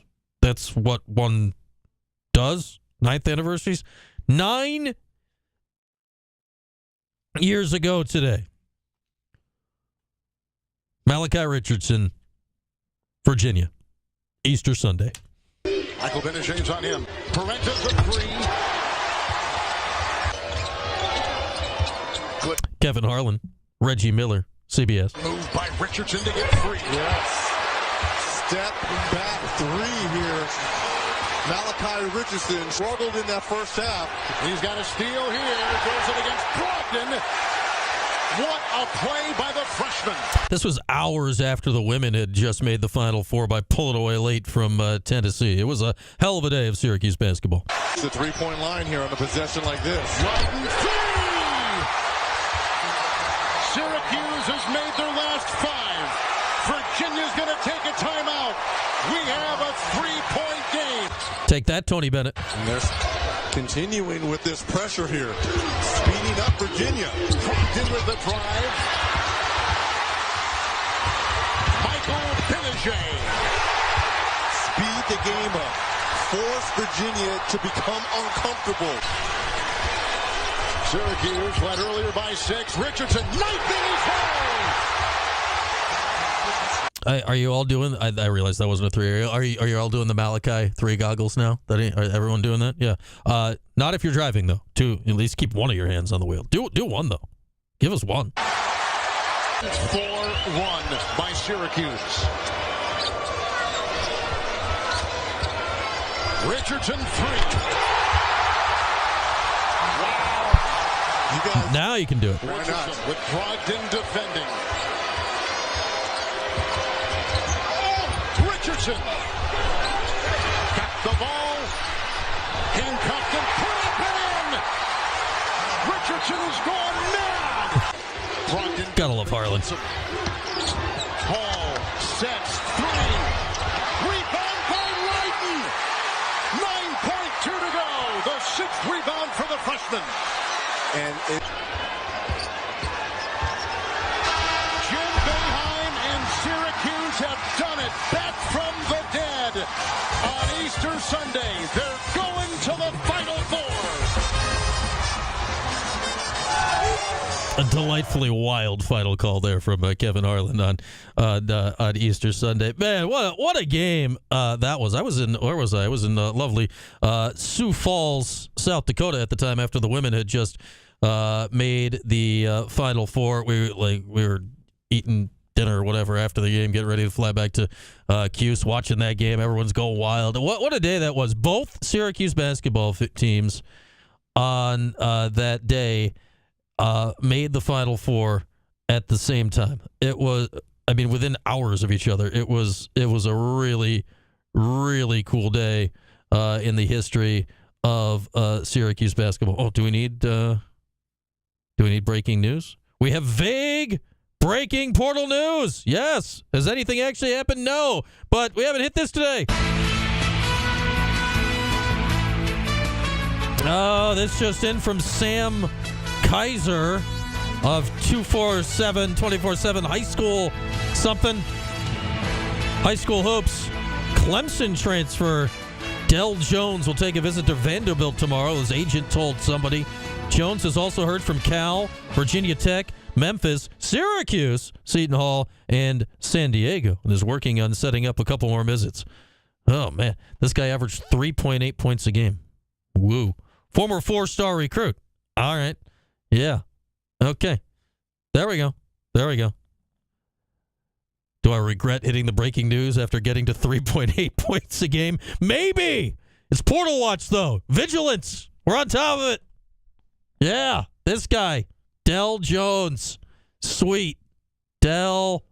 what one does. 9th anniversaries. 9 years ago today. Malachi Richardson, Virginia, Easter Sunday. Michael Benishing's on him. Parenta for 3. Kevin Harlan, Reggie Miller, CBS. Moved by Richardson to get free. Yes. Step back 3 here. Malachi Richardson struggled in that first half. He's got a steal here. Goes it against Brogdon. What a play by the freshman. This was hours after the women had just made the Final Four by pulling away late from Tennessee. It was a hell of a day of Syracuse basketball. The three-point line here on a possession like this. Brogdon free! Syracuse has made their last 5. Virginia's going to take a timeout. We have a 3-point game. Take that, Tony Bennett. And they're continuing with this pressure here. Speeding up Virginia. Brogdon with the drive. Michael Benishing. Speed the game up. Force Virginia to become uncomfortable. Syracuse led earlier by 6. Richardson knifing his home. Are you all doing? I realized that wasn't a 3. Are you all doing the Malachi 3 goggles now? Are everyone doing that? Yeah. Not if you're driving though. 2. At least keep one of your hands on the wheel. Do one though. Give us one. It's 4-1 by Syracuse. Richardson 3. Wow. Now you can do it. Richardson with Brogdon defending. Richardson got the ball, handcuffed and put up and in. Richardson has gone mad. Brogdon. Gotta love Harlan. Hall sets 3. Rebound by Lydon. 9.2 to go. The 6th rebound for the freshman. And Jim Boeheim and Syracuse have done it. Back from the dead on Easter Sunday. They're going to the Final Four. A delightfully wild final call there from Kevin Harlan on Easter Sunday. Man, what a game that was. Where was I? I was in lovely Sioux Falls, South Dakota at the time after the women had just made the Final Four. We were eating dinner or whatever after the game, getting ready to fly back to Cuse, watching that game. Everyone's going wild. What a day that was. Both Syracuse basketball teams on that day made the Final Four at the same time. It was, within hours of each other. It was a really, really cool day in the history of Syracuse basketball. Oh, do we need breaking news? We have vague breaking portal news. Yes. Has anything actually happened? No. But we haven't hit this today. Oh, this just in from Sam Kaiser of 247 high school something. High school hoops. Clemson transfer Dell Jones will take a visit to Vanderbilt tomorrow, his agent told somebody. Jones has also heard from Cal, Virginia Tech, Memphis, Syracuse, Seton Hall, and San Diego, and is working on setting up a couple more visits. Oh, man. This guy averaged 3.8 points a game. Woo. Former 4-star recruit. All right. Yeah. Okay. There we go. Do I regret hitting the breaking news after getting to 3.8 points a game? Maybe. It's Portal Watch, though. Vigilance. We're on top of it. Yeah. This guy. Dell Jones. Sweet. Dell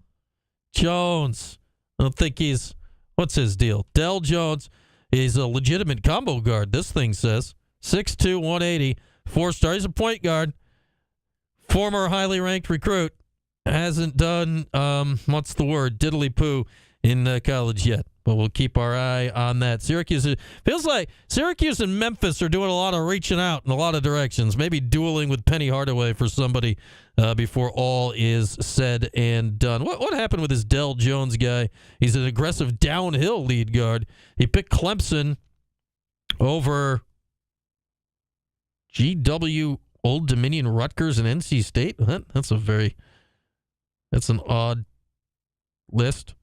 Jones. I don't think he's... What's his deal? Dell Jones. He's a legitimate combo guard, this thing says. 6'2", 180. 4-star. He's a point guard. Former highly ranked recruit. Hasn't done, what's the word, diddly-poo in college yet. But we'll keep our eye on that. Feels like Syracuse and Memphis are doing a lot of reaching out in a lot of directions. Maybe dueling with Penny Hardaway for somebody before all is said and done. What happened with this Dell Jones guy? He's an aggressive downhill lead guard. He picked Clemson over GW, Old Dominion, Rutgers, and NC State. That's an odd list.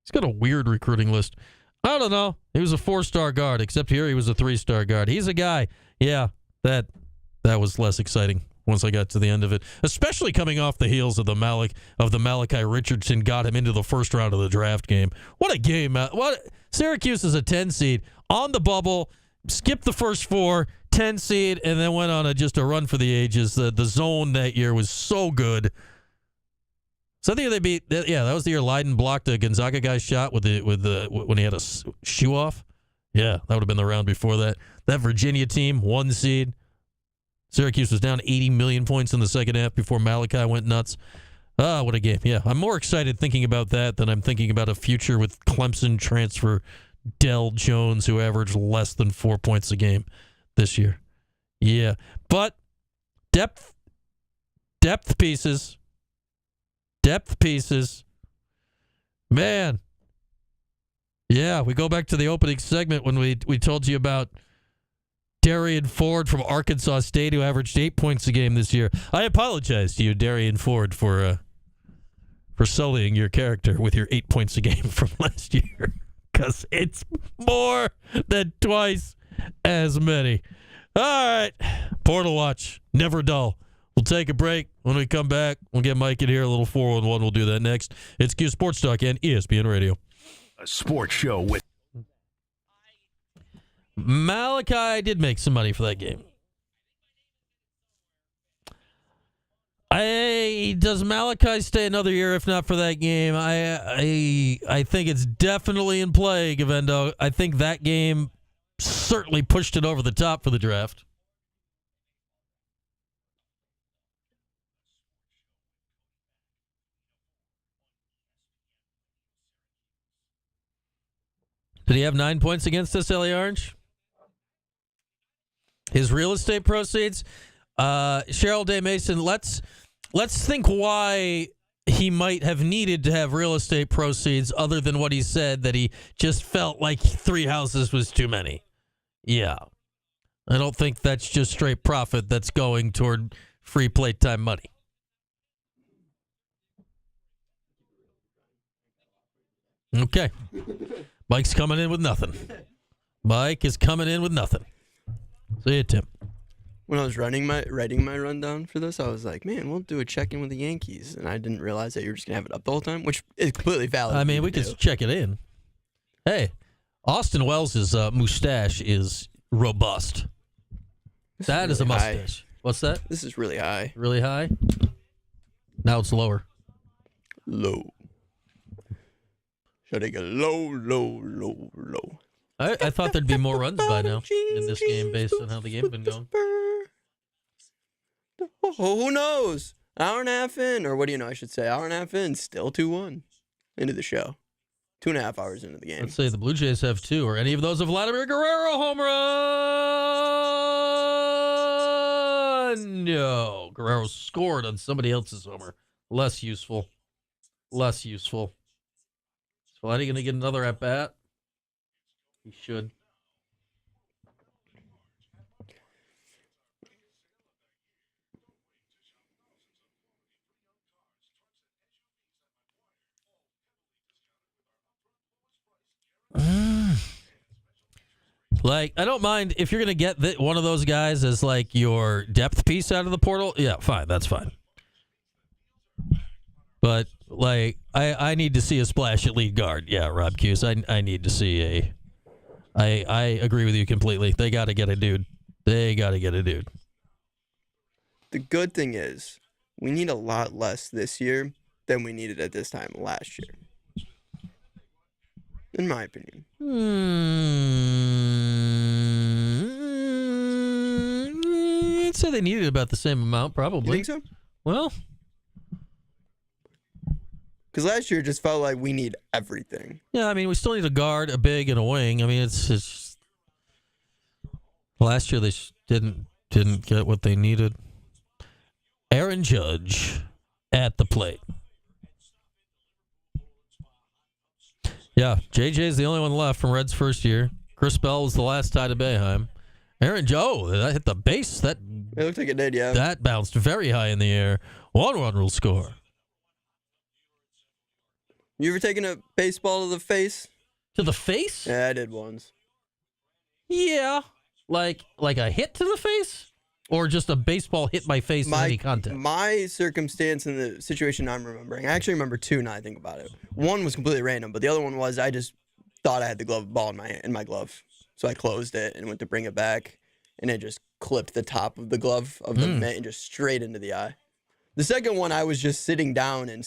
He's got a weird recruiting list. I don't know. He was a 4-star guard, except here he was a 3-star guard. He's a guy. Yeah, that was less exciting once I got to the end of it, especially coming off the heels of the Malachi Richardson got him into the first round of the draft game. What a game. Syracuse is a 10 seed on the bubble, skipped the first 4, 10 seed, and then went on just a run for the ages. The zone that year was so good. So I think they beat. Yeah, that was the year Leiden blocked a Gonzaga guy's shot when he had a shoe off. Yeah, that would have been the round before that. That Virginia team, 1 seed. Syracuse was down 80 million points in the second half before Malachi went nuts. What a game. Yeah, I'm more excited thinking about that than I'm thinking about a future with Clemson transfer Dell Jones, who averaged less than 4 points a game this year. Yeah, but depth pieces. Depth pieces. Man. Yeah, we go back to the opening segment when we told you about Darian Ford from Arkansas State, who averaged 8 points a game this year. I apologize to you, Darian Ford, for sullying your character with your 8 points a game from last year, because it's more than twice as many. All right. Portal Watch. Never dull. We'll take a break. When we come back, we'll get Mike in here. A little 4-on-1. We'll do that next. It's Q Sports Talk and ESPN Radio. A sports show with Malachi did make some money for that game. Does Malachi stay another year if not for that game? I think it's definitely in play, Gavendo. I think that game certainly pushed it over the top for the draft. Did he have 9 points against us, Ellie Orange? His real estate proceeds? Cheryl Day Mason, let's think why he might have needed to have real estate proceeds other than what he said, that he just felt like 3 houses was too many. Yeah. I don't think that's just straight profit that's going toward free playtime money. Okay. Mike's coming in with nothing. Mike is coming in with nothing. See you, Tim. When I was writing my rundown for this, I was like, man, we'll do a check-in with the Yankees. And I didn't realize that you were just going to have it up the whole time, which is completely valid. I mean, we could check it in. Hey, Austin Wells' mustache is robust. That is a mustache. High. What's that? This is really high. Really high? Now it's lower. Low. Should I go low? I thought there'd be more runs by now in this game based on how the game's been going. Who knows? Hour and a half in, or what do you know? I should say hour and a half in, still 2-1 into the show. 2.5 hours into the game. Let's say the Blue Jays have 2. Or any of those of Vladimir Guerrero home run? No. Guerrero scored on somebody else's homer. Less useful. Less useful. Is Vladdy going to get another at-bat? He should. Like, I don't mind if you're going to get one of those guys as, like, your depth piece out of the portal. Yeah, fine. That's fine. But, like, I need to see a splash at lead guard. Yeah, Rob Hughes. I need to see a... I agree with you completely. They got to get a dude. They got to get a dude. The good thing is, we need a lot less this year than we needed at this time last year. In my opinion. I'd say they needed about the same amount, probably. You think so? Well, because last year it just felt like we need everything. yeah, I mean, we still need a guard, a big, and a wing. I mean, it's last year they didn't get what they needed. Aaron Judge at the plate. Yeah, JJ's the only one left from Red's first year. Chris Bell was the last tie to Boeheim. Aaron Joe, that hit the base. It looked like it did, yeah. That bounced very high in the air. 1-1 will score. You ever taken a baseball to the face? To the face? Yeah, I did once. Yeah. Like a hit to the face? Or just a baseball hit my face in any context? My circumstance in the situation I'm remembering, I actually remember 2 now I think about it. One was completely random, but the other one was I just thought I had the ball in my glove. So I closed it and went to bring it back, and it just clipped the top of the glove of the mitt and just straight into the eye. The second one, I was just sitting down, and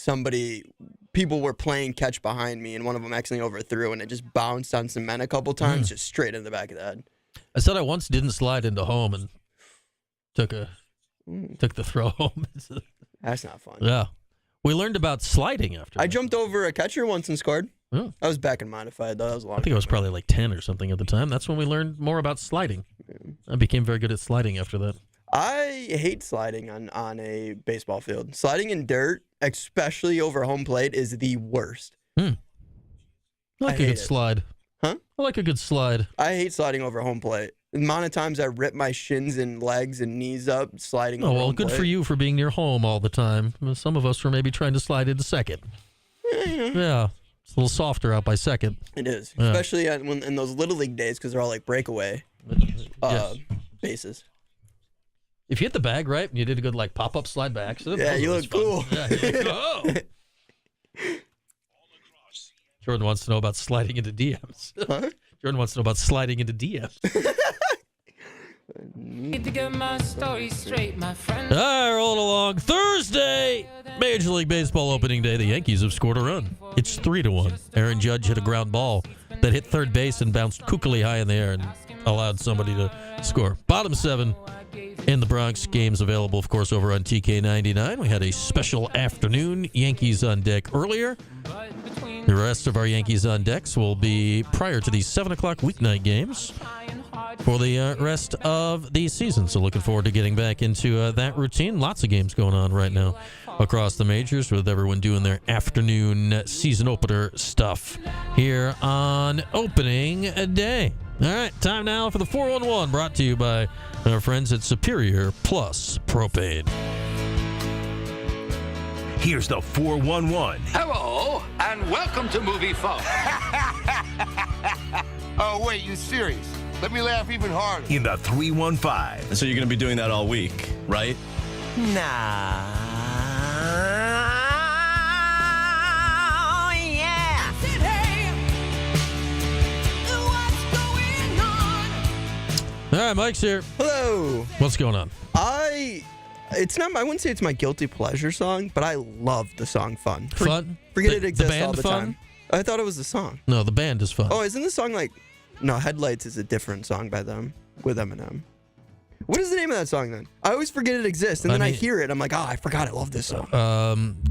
people were playing catch behind me, and one of them accidentally overthrew, and it just bounced on cement a couple times, just straight in the back of the head. I said I once didn't slide into home and took the throw home. That's not fun. Yeah. We learned about sliding after I that. jumped over a catcher once and scored. Oh. I was back in modified, though. That was a lot. I think I was probably like 10 or something at the time. That's when we learned more about sliding. I became very good at sliding after that. I hate sliding on a baseball field. Sliding in dirt, especially over home plate, is the worst. I like a good slide. Huh? I like a good slide. I hate sliding over home plate. The amount of times I rip my shins and legs and knees up sliding over home good plate. for you for being near home all the time. Some of us were maybe trying to slide into second. Yeah. It's a little softer out by second. It is. Yeah. Especially in those Little League days because they're all like breakaway bases. If you hit the bag right and you did a good like pop-up slide by accident. Yeah, you look cool. Yeah, you're like, oh. Jordan wants to know about sliding into DMs. Huh? Jordan wants to know about sliding into DMs. Need to get my story straight, my friend. All right, rolling along. Thursday, Major League Baseball opening day. The Yankees have scored a run. It's 3-1. Aaron Judge hit a ground ball that hit third base and bounced kookily high in the air and allowed somebody to score. Bottom 7 in the Bronx. Games available, of course, over on TK99. We had a special afternoon Yankees on deck earlier. The rest of our Yankees on decks will be prior to these 7 o'clock weeknight games for the rest of the season. So looking forward to getting back into that routine. Lots of games going on right now across the majors with everyone doing their afternoon season opener stuff here on opening day. All right, time now for the 411 brought to you by our friends at Superior Plus Propane. Here's the 411. Hello, and welcome to Movie Phone. Oh, wait, you serious? Let me laugh even harder. In the 315. So you're going to be doing that all week, right? Nah. Yeah. All right, Mike's here. Hello. What's going on? I wouldn't say it's my guilty pleasure song, but I love the song Fun. Fun? Forget The- it exists the band all the Fun? time. I thought it was the song. No, the band is fun. Oh, isn't the song like... No, Headlights is a different song by them with Eminem. What is the name of that song then? I always forget it exists, and then I hear it. I'm like, I forgot I love this song.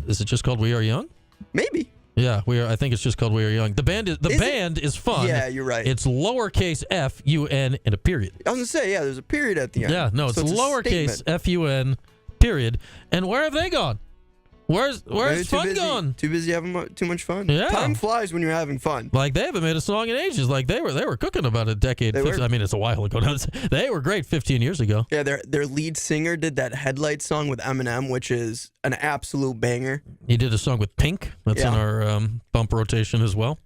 Is it just called We Are Young? Maybe. Yeah, I think it's just called We Are Young. The band is fun. Yeah, you're right. It's lowercase FUN and a period. I was gonna say, yeah, there's a period at the end. Yeah, no, it's So lowercase a FUN period. And where have they gone? Where's fun gone? Too busy having too much fun. Yeah. Time flies when you're having fun. Like, they haven't made a song in ages. Like, they were cooking about a decade. I mean, it's a while ago. They were great 15 years ago. Yeah, their lead singer did that Headlight song with Eminem, which is an absolute banger. He did a song with Pink. That's in our bump rotation as well.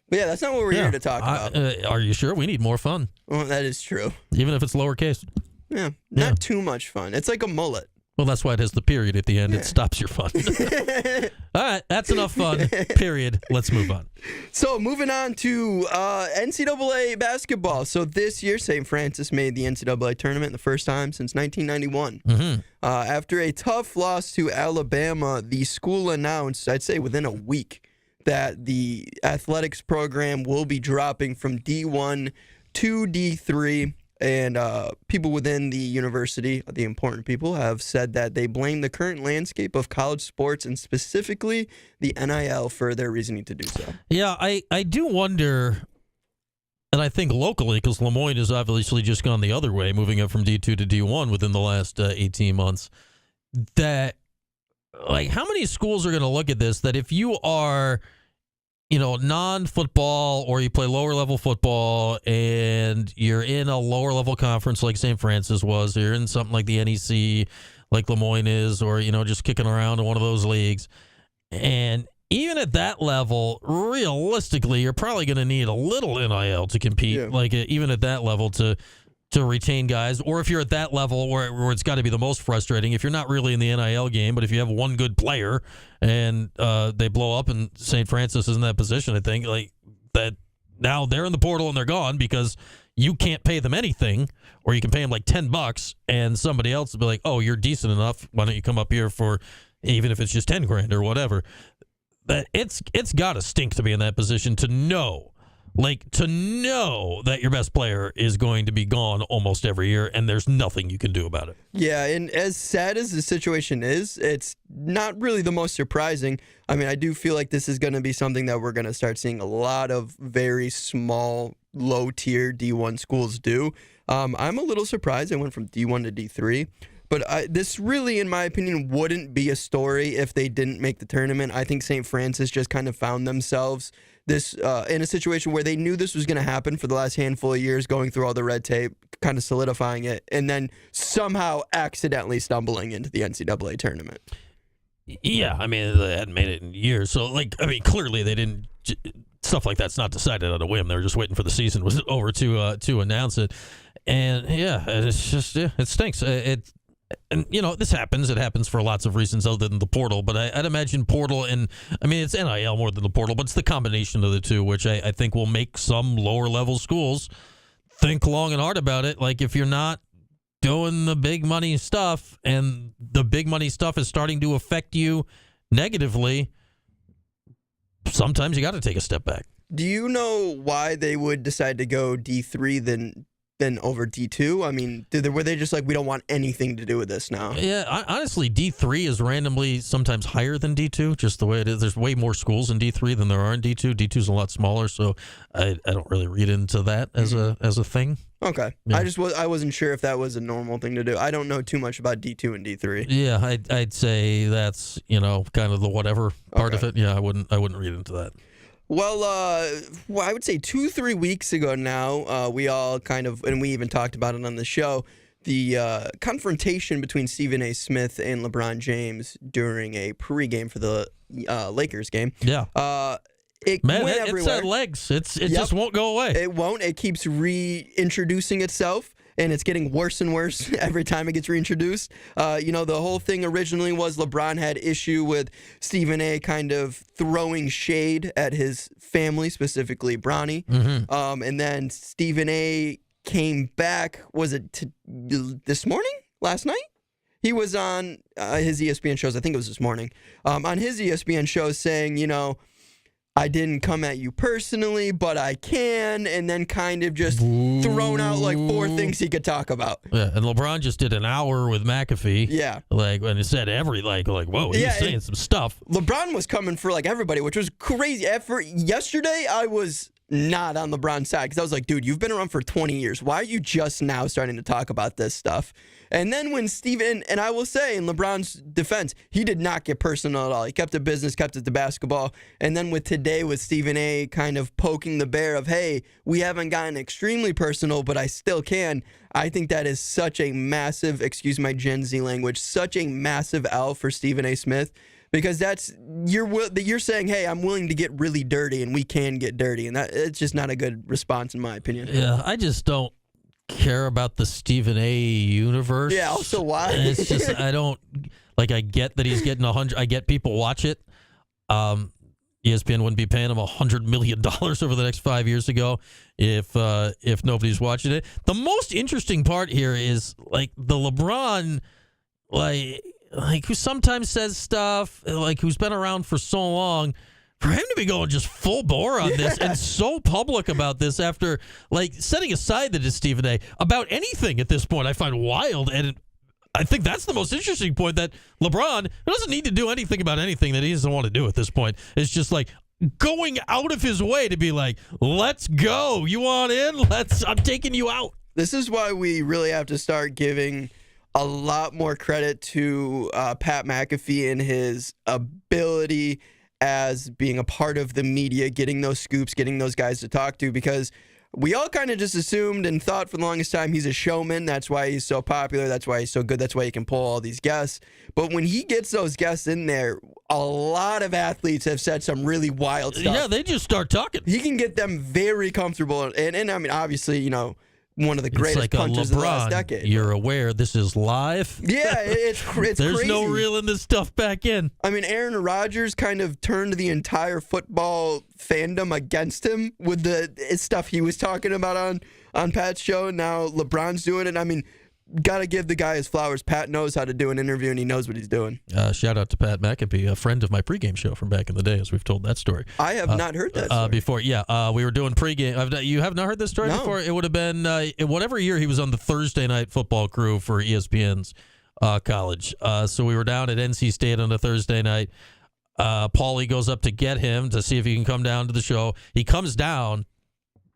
But yeah, that's not what we're here to talk about. Are you sure? We need more fun. Well, that is true. Even if it's lowercase. Yeah, not too much fun. It's like a mullet. Well, that's why it has the period at the end. It stops your fun. All right, that's enough fun. Period. Let's move on. So moving on to NCAA basketball. So this year, St. Francis made the NCAA tournament the first time since 1991. Mm-hmm. After a tough loss to Alabama, the school announced, I'd say within a week, that the athletics program will be dropping from D1 to D3. And people within the university, the important people, have said that they blame the current landscape of college sports and specifically the NIL for their reasoning to do so. Yeah, I do wonder, and I think locally, because Lemoyne has obviously just gone the other way, moving up from D2 to D1 within the last 18 months, that, like, how many schools are going to look at this, that if you are, non-football or you play lower-level football and you're in a lower-level conference like St. Francis was, or you're in something like the NEC like Lemoyne is, or, just kicking around in one of those leagues, and even at that level, realistically, you're probably going to need a little NIL to compete, even at that level to retain guys. Or if you're at that level where it's got to be the most frustrating, if you're not really in the NIL game, but if you have one good player and they blow up and St. Francis is in that position, I think, like, that now they're in the portal and they're gone because you can't pay them anything, or you can pay them like $10 and somebody else will be like, oh, you're decent enough, why don't you come up here for, even if it's just $10,000 or whatever. That it's got to stink to be in that position, to know that your best player is going to be gone almost every year and there's nothing you can do about it. Yeah, and as sad as the situation is, it's not really the most surprising. I mean, I do feel like this is going to be something that we're going to start seeing a lot of very small, low-tier D1 schools do. I'm a little surprised I went from D1 to D3. But this really, in my opinion, wouldn't be a story if they didn't make the tournament. I think St. Francis just kind of found themselves this in a situation where they knew this was going to happen for the last handful of years, going through all the red tape, kind of solidifying it, and then somehow accidentally stumbling into the NCAA tournament. Yeah, I mean, they hadn't made it in years. So, clearly they didn't. Stuff like that's not decided on a whim. They were just waiting for the season was over to announce it. And, yeah, it's just, it stinks. And, this happens. It happens for lots of reasons other than the portal. But I'd imagine portal it's NIL more than the portal, but it's the combination of the two, which I think will make some lower-level schools think long and hard about it. Like, if you're not doing the big money stuff and the big money stuff is starting to affect you negatively, sometimes you got to take a step back. Do you know why they would decide to go D3 than over D2? I mean, were they just like, we don't want anything to do with this now? Yeah, honestly, D3 is randomly sometimes higher than D2, just the way it is. There's way more schools in D3 than there are in D2. D2's a lot smaller, so I don't really read into that as a thing. Okay. Yeah. I wasn't sure if that was a normal thing to do. I don't know too much about D2 and D3. Yeah, I'd say that's, kind of the whatever part of it. Yeah, I wouldn't read into that. Well, I would say 2-3 weeks ago now, we all kind of, and we even talked about it on the show, the confrontation between Stephen A. Smith and LeBron James during a pregame for the Lakers game. Yeah. It went everywhere. It's had legs. It just won't go away. It won't. It keeps reintroducing itself. And it's getting worse and worse every time it gets reintroduced. The whole thing originally was LeBron had issue with Stephen A. kind of throwing shade at his family, specifically Bronny. Mm-hmm. And then Stephen A. came back, was it this morning? Last night? He was on his ESPN shows, I think it was this morning, on his ESPN shows saying, I didn't come at you personally, but I can, and then kind of just thrown out like 4 things he could talk about. Yeah, and LeBron just did an hour with McAfee. Yeah. Like, when it said whoa, he was saying some stuff. LeBron was coming for like everybody, which was crazy. Yesterday, I was not on LeBron's side because I was like, dude, you've been around for 20 years. Why are you just now starting to talk about this stuff? And then when Steven, and I will say in LeBron's defense, he did not get personal at all. He kept it business, kept it to basketball. And then with today, with Stephen A. kind of poking the bear of, hey, we haven't gotten extremely personal, but I still can. I think that is such a massive, excuse my Gen Z language, such a massive L for Stephen A. Smith. Because you're saying, hey, I'm willing to get really dirty, and we can get dirty. And it's just not a good response, in my opinion. Yeah, I just don't care about the Stephen A. universe. Yeah, also why? It's just, I don't, like, I get that he's getting 100, I get people watch it. ESPN wouldn't be paying him $100 million over the next 5 years ago if nobody's watching it. The most interesting part here is, like, the LeBron, like who sometimes says stuff, like who's been around for so long, for him to be going just full bore on this and so public about this after, like, setting aside that it's Stephen A. about anything at this point, I find wild. And I think that's the most interesting point, that LeBron doesn't need to do anything about anything that he doesn't want to do at this point. It's just like going out of his way to be like, let's go. You want in? I'm taking you out. This is why we really have to start giving a lot more credit to Pat McAfee and his ability as being a part of the media, getting those scoops, getting those guys to talk to, because we all kind of just assumed and thought for the longest time he's a showman. That's why he's so popular. That's why he's so good. That's why he can pull all these guests. But when he gets those guests in there, a lot of athletes have said some really wild stuff. Yeah, they just start talking. He can get them very comfortable. And I mean, obviously, you know, one of the greatest punchers LeBron, of the last decade. You're aware this is live? Yeah, it's There's crazy. no reeling this stuff back in. I mean, Aaron Rodgers kind of turned the entire football fandom against him with the stuff he was talking about on Pat's show. Now LeBron's doing it. I mean, got to give the guy his flowers. Pat knows how to do an interview, and he knows what he's doing. Shout out to Pat McAfee, a friend of my pregame show from back in the day, as we've told that story. I have not heard that story. Before. Yeah, we were doing pregame. You have not heard this story before? It would have been whatever year he was on the Thursday night football crew for ESPN's college. So we were down at NC State on a Thursday night. Paulie goes up to get him to see if he can come down to the show. He comes down.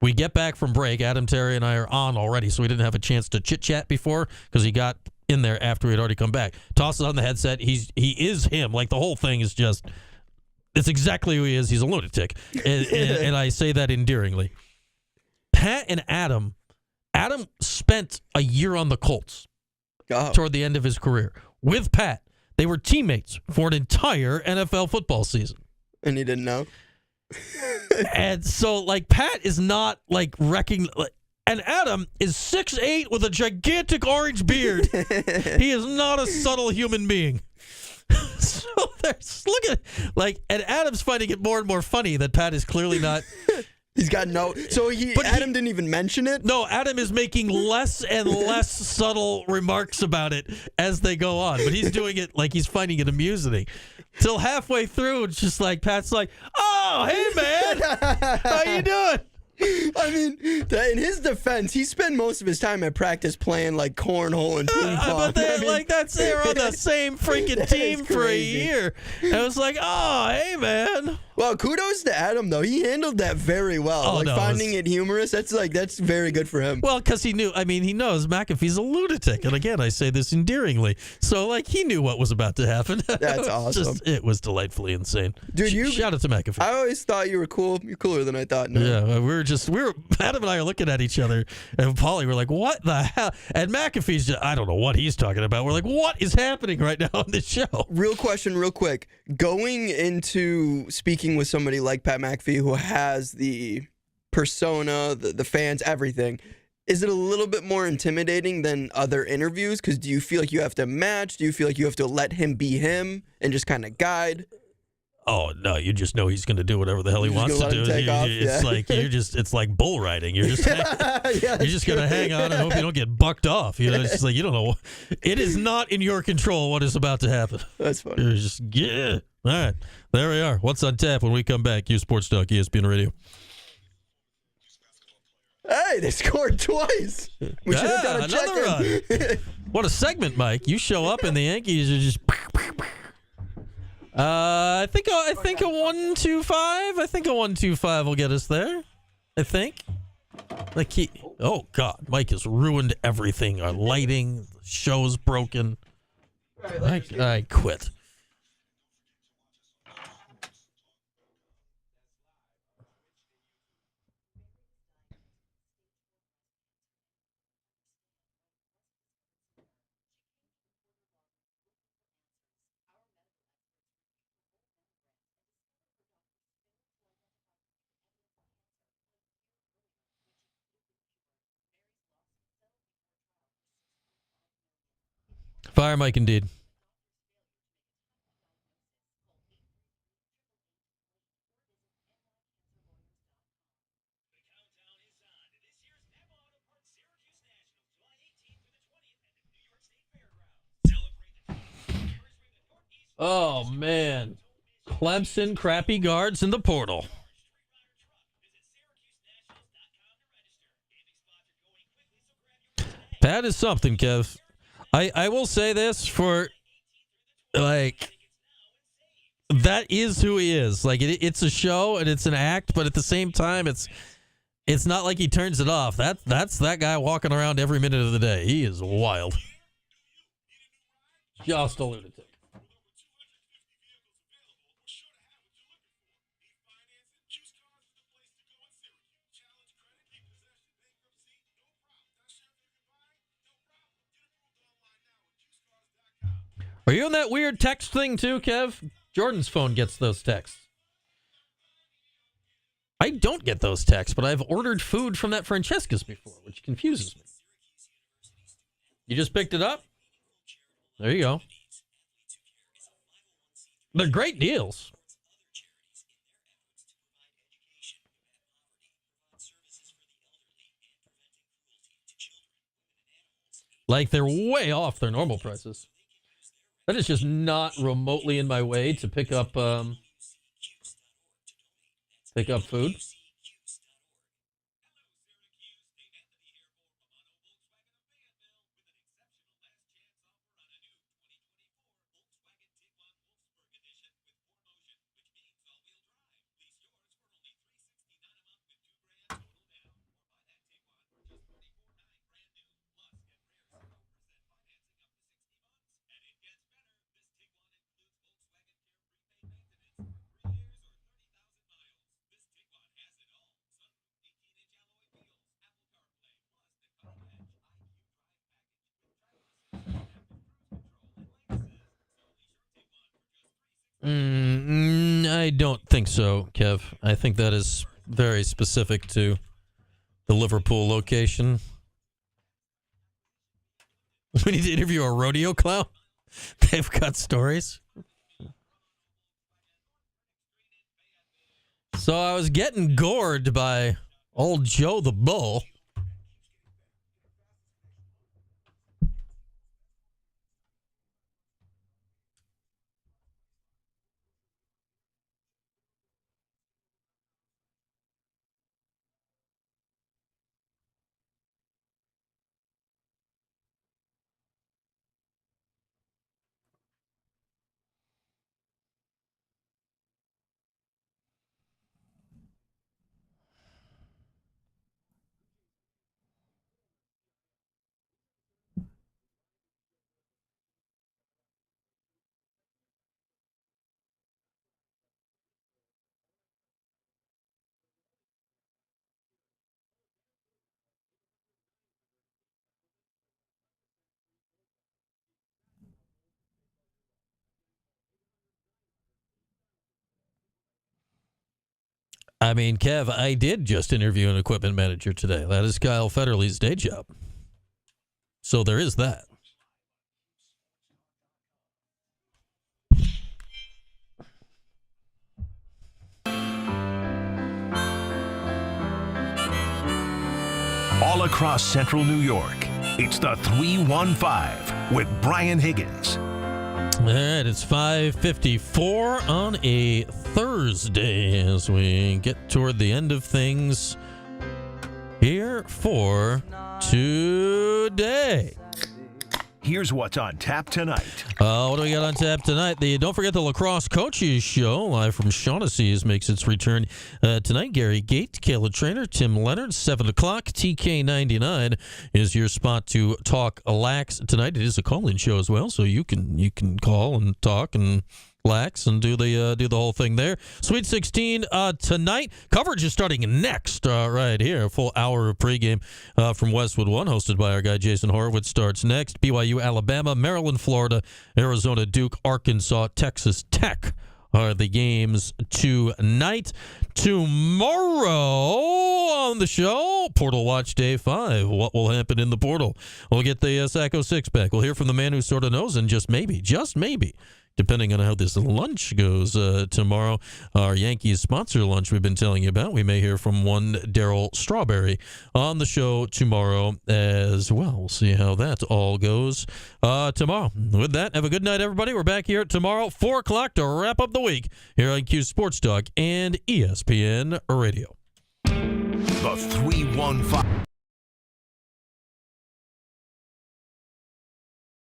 We get back from break. Adam, Terry, and I are on already, so we didn't have a chance to chit-chat before because he got in there after we'd already come back. Tosses on the headset. He is him. Like, the whole thing is just, it's exactly who he is. He's a lunatic. And I say that endearingly. Pat and Adam spent a year on the Colts toward the end of his career. With Pat, they were teammates for an entire NFL football season. And he didn't know? And so, like, Pat is not, like, wrecking. And Adam is 6'8" with a gigantic orange beard. He is not a subtle human being. So look at, like, and Adam's finding it more and more funny that Pat is clearly not. He's got no. So Adam didn't even mention it? No, Adam is making less and less subtle remarks about it as they go on. But he's doing it like he's finding it amusing. Till halfway through, it's just like, Pat's like, oh, hey, man. How you doing? I mean, in his defense, he spent most of his time at practice playing, like, cornhole and ping pong. But they're on the same freaking team for a year. And it was like, oh, hey, man. Well, kudos to Adam, though. He handled that very well. Finding it humorous, that's very good for him. Well, because he knows McAfee's a lunatic. And again, I say this endearingly. So, like, he knew what was about to happen. That's awesome. It was delightfully insane. Dude, shout out to McAfee. I always thought you were cool. You're cooler than I thought. No. Yeah, Adam and I are looking at each other, and Paulie, we're like, what the hell? And McAfee's just, I don't know what he's talking about. We're like, what is happening right now on this show? Real question, real quick. Going into speaking with somebody like Pat McAfee, who has the persona, the fans, everything, is it a little bit more intimidating than other interviews? Because do you feel like you have to match? Do you feel like you have to let him be him and just kind of guide? Oh, no, you just know he's going to do whatever the hell he wants to do. It's like bull riding. You're just going to hang on and hope you don't get bucked off. You know, it's just like, you don't know. It is not in your control what is about to happen. That's funny. You're just, yeah. All right. There we are. What's on tap when we come back? U Sports Talk, ESPN Radio. Hey, they scored twice. We should have done a another check-in. What a segment, Mike. You show up and the Yankees are just... I think a 1-2-5. I think a 1-2-5 will get us there. I think. Oh God, Mike has ruined everything. Our lighting, the show's broken. I quit. Fire Mike, indeed. Oh, man. Clemson crappy guards in the portal. That is something, Kev. I will say this for, like, that is who he is. Like, it's a show and it's an act, but at the same time, it's not like he turns it off. That's that guy walking around every minute of the day. He is wild. Just a lunatic. Are you on that weird text thing too, Kev? Jordan's phone gets those texts. I don't get those texts, but I've ordered food from that Francesca's before, which confuses me. You just picked it up? There you go. They're great deals. Like, they're way off their normal prices. That is just not remotely in my way to pick up food. I don't think so, Kev. I think that is very specific to the Liverpool location. We need to interview a rodeo clown. They've got stories. So I was getting gored by old Joe the Bull. I mean, Kev, I did just interview an equipment manager today. That is Kyle Federley's day job. So there is that. All across central New York, it's the 315 with Brian Higgins. All right, it's 5:54 on a Thursday as we get toward the end of things here for today. Here's what's on tap tonight. What do we got on tap tonight? Don't forget the Lacrosse Coaches Show, live from Shaughnessy's, makes its return tonight. Gary Gate, Kayla Trainer, Tim Leonard, 7 o'clock. TK99 is your spot to talk lax tonight. It is a call-in show as well, so you can call and talk and lax and do the whole thing there. Sweet 16 tonight. Coverage is starting next right here. A full hour of pregame from Westwood One, hosted by our guy Jason Horowitz, starts next. BYU, Alabama, Maryland, Florida, Arizona, Duke, Arkansas, Texas Tech are the games tonight. Tomorrow on the show, Portal Watch Day 5. What will happen in the portal? We'll get the Sacco six-pack. We'll hear from the man who sort of knows, and just maybe, depending on how this lunch goes tomorrow, our Yankees sponsor lunch we've been telling you about, we may hear from one Daryl Strawberry on the show tomorrow as well. We'll see how that all goes tomorrow. With that, have a good night, everybody. We're back here tomorrow, 4 o'clock, to wrap up the week here on Q Sports Talk and ESPN Radio. The 315